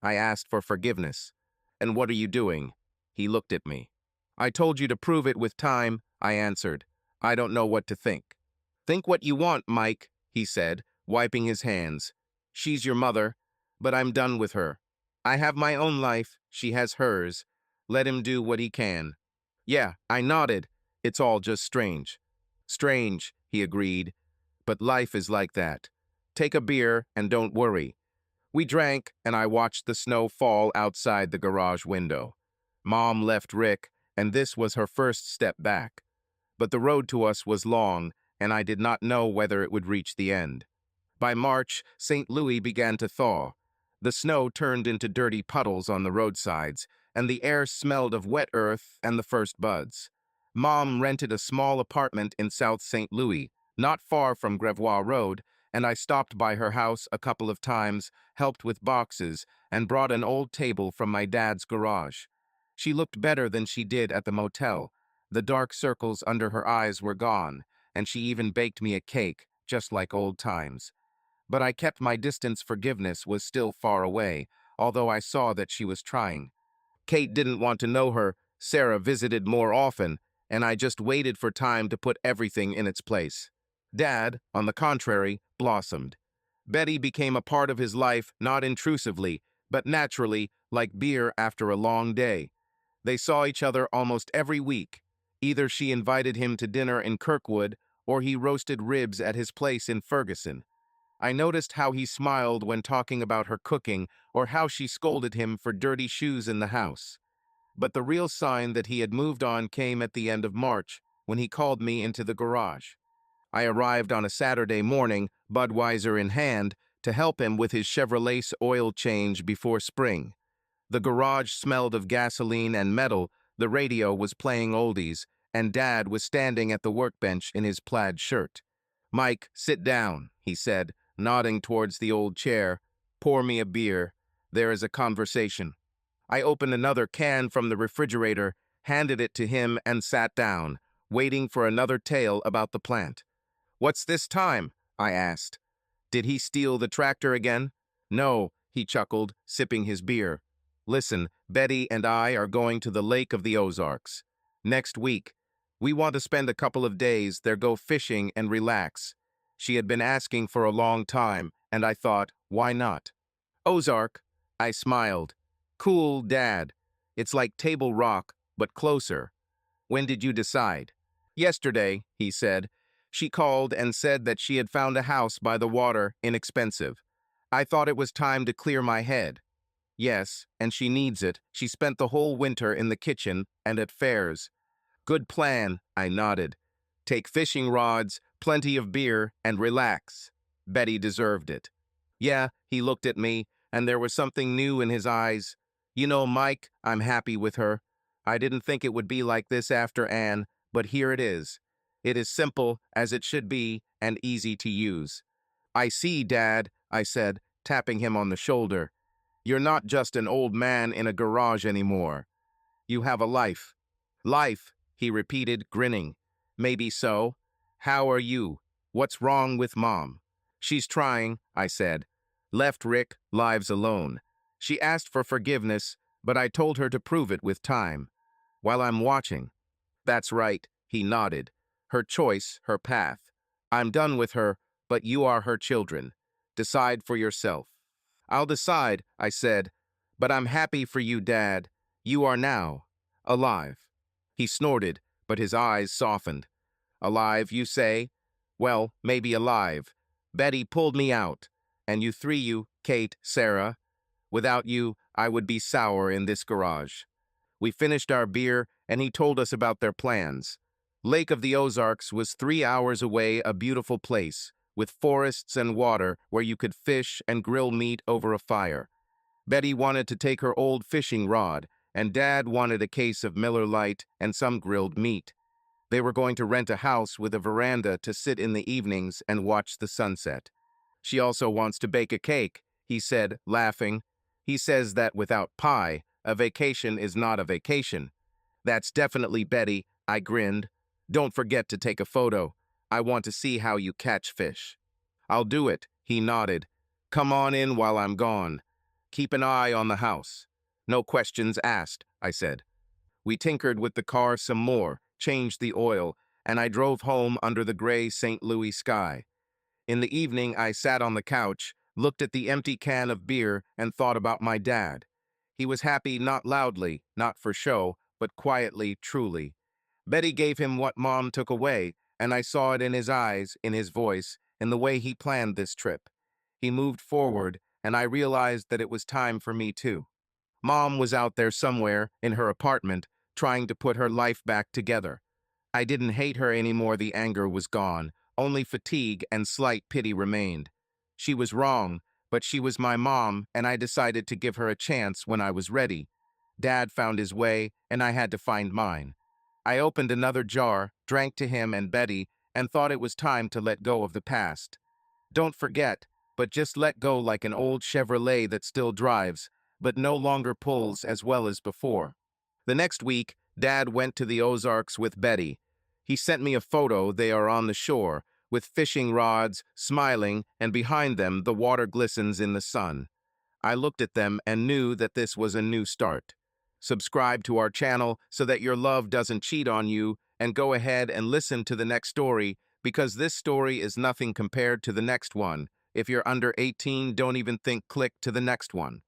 I asked for forgiveness. And what are you doing? He looked at me. I told you to prove it with time, I answered. I don't know what to think. Think what you want, Mike, he said, wiping his hands. She's your mother, but I'm done with her. I have my own life, she has hers. Let him do what he can. Yeah, I nodded. It's all just strange. Strange, he agreed. But life is like that. Take a beer and don't worry. We drank, and I watched the snow fall outside the garage window. Mom left Rick, and this was her first step back. But the road to us was long, and I did not know whether it would reach the end. By March, St. Louis began to thaw. The snow turned into dirty puddles on the roadsides, and the air smelled of wet earth and the first buds. Mom rented a small apartment in South St. Louis, not far from Grevois Road, and I stopped by her house a couple of times, helped with boxes, and brought an old table from my dad's garage. She looked better than she did at the motel. The dark circles under her eyes were gone, and she even baked me a cake, just like old times. But I kept my distance. Forgiveness was still far away, although I saw that she was trying. Kate didn't want to know her. Sarah visited more often, and I just waited for time to put everything in its place. Dad, on the contrary, blossomed. Betty became a part of his life, not intrusively, but naturally, like beer after a long day. They saw each other almost every week. Either she invited him to dinner in Kirkwood, or he roasted ribs at his place in Ferguson. I noticed how he smiled when talking about her cooking, or how she scolded him for dirty shoes in the house. But the real sign that he had moved on came at the end of March, when he called me into the garage. I arrived on a Saturday morning, Budweiser in hand, to help him with his Chevrolet's oil change before spring. The garage smelled of gasoline and metal, the radio was playing oldies, and Dad was standing at the workbench in his plaid shirt. Mike, sit down, he said, nodding towards the old chair. Pour me a beer. There is a conversation. I opened another can from the refrigerator, handed it to him, and sat down, waiting for another tale about the plant. What's this time? I asked. Did he steal the tractor again? No, he chuckled, sipping his beer. Listen, Betty and I are going to the Lake of the Ozarks. Next week. We want to spend a couple of days there, go fishing and relax. She had been asking for a long time, and I thought, why not? Ozark, I smiled. Cool, Dad. It's like Table Rock, but closer. When did you decide? Yesterday, he said. She called and said that she had found a house by the water, inexpensive. I thought it was time to clear my head. Yes, and she needs it. She spent the whole winter in the kitchen and at fairs. Good plan, I nodded. Take fishing rods, plenty of beer, and relax. Betty deserved it. Yeah, he looked at me, and there was something new in his eyes. You know, Mike, I'm happy with her. I didn't think it would be like this after Anne, but here it is. It is simple, as it should be, and easy to use. I see, Dad, I said, tapping him on the shoulder. You're not just an old man in a garage anymore. You have a life. Life, he repeated, grinning. Maybe so. How are you? What's wrong with Mom? She's trying, I said. Left Rick lives alone. She asked for forgiveness, but I told her to prove it with time. While I'm watching. That's right, he nodded. Her choice, her path. I'm done with her, but you are her children. Decide for yourself. I'll decide, I said, but I'm happy for you, Dad. You are now alive. He snorted, but his eyes softened. Alive, you say? Well, maybe alive. Betty pulled me out. And you, Kate, Sarah. Without you, I would be sour in this garage. We finished our beer, and he told us about their plans. Lake of the Ozarks was 3 hours away, a beautiful place, with forests and water where you could fish and grill meat over a fire. Betty wanted to take her old fishing rod, and Dad wanted a case of Miller Lite and some grilled meat. They were going to rent a house with a veranda to sit in the evenings and watch the sunset. She also wants to bake a cake, he said, laughing. He says that without pie, a vacation is not a vacation. That's definitely Betty, I grinned. Don't forget to take a photo. I want to see how you catch fish. I'll do it, he nodded. Come on in while I'm gone. Keep an eye on the house. No questions asked, I said. We tinkered with the car some more, changed the oil, and I drove home under the gray St. Louis sky. In the evening, I sat on the couch, looked at the empty can of beer, and thought about my dad. He was happy not loudly, not for show, but quietly, truly. Betty gave him what Mom took away, and I saw it in his eyes, in his voice, in the way he planned this trip. He moved forward, and I realized that it was time for me too. Mom was out there somewhere, in her apartment, trying to put her life back together. I didn't hate her anymore, the anger was gone. Only fatigue and slight pity remained. She was wrong, but she was my mom, and I decided to give her a chance when I was ready. Dad found his way, and I had to find mine. I opened another jar, drank to him and Betty, and thought it was time to let go of the past. Don't forget, but just let go like an old Chevrolet that still drives, but no longer pulls as well as before. The next week, Dad went to the Ozarks with Betty. He sent me a photo. They are on the shore, with fishing rods, smiling, and behind them the water glistens in the sun. I looked at them and knew that this was a new start. Subscribe to our channel so that your love doesn't cheat on you, and go ahead and listen to the next story, because this story is nothing compared to the next one. If you're under 18, don't even think click to the next one.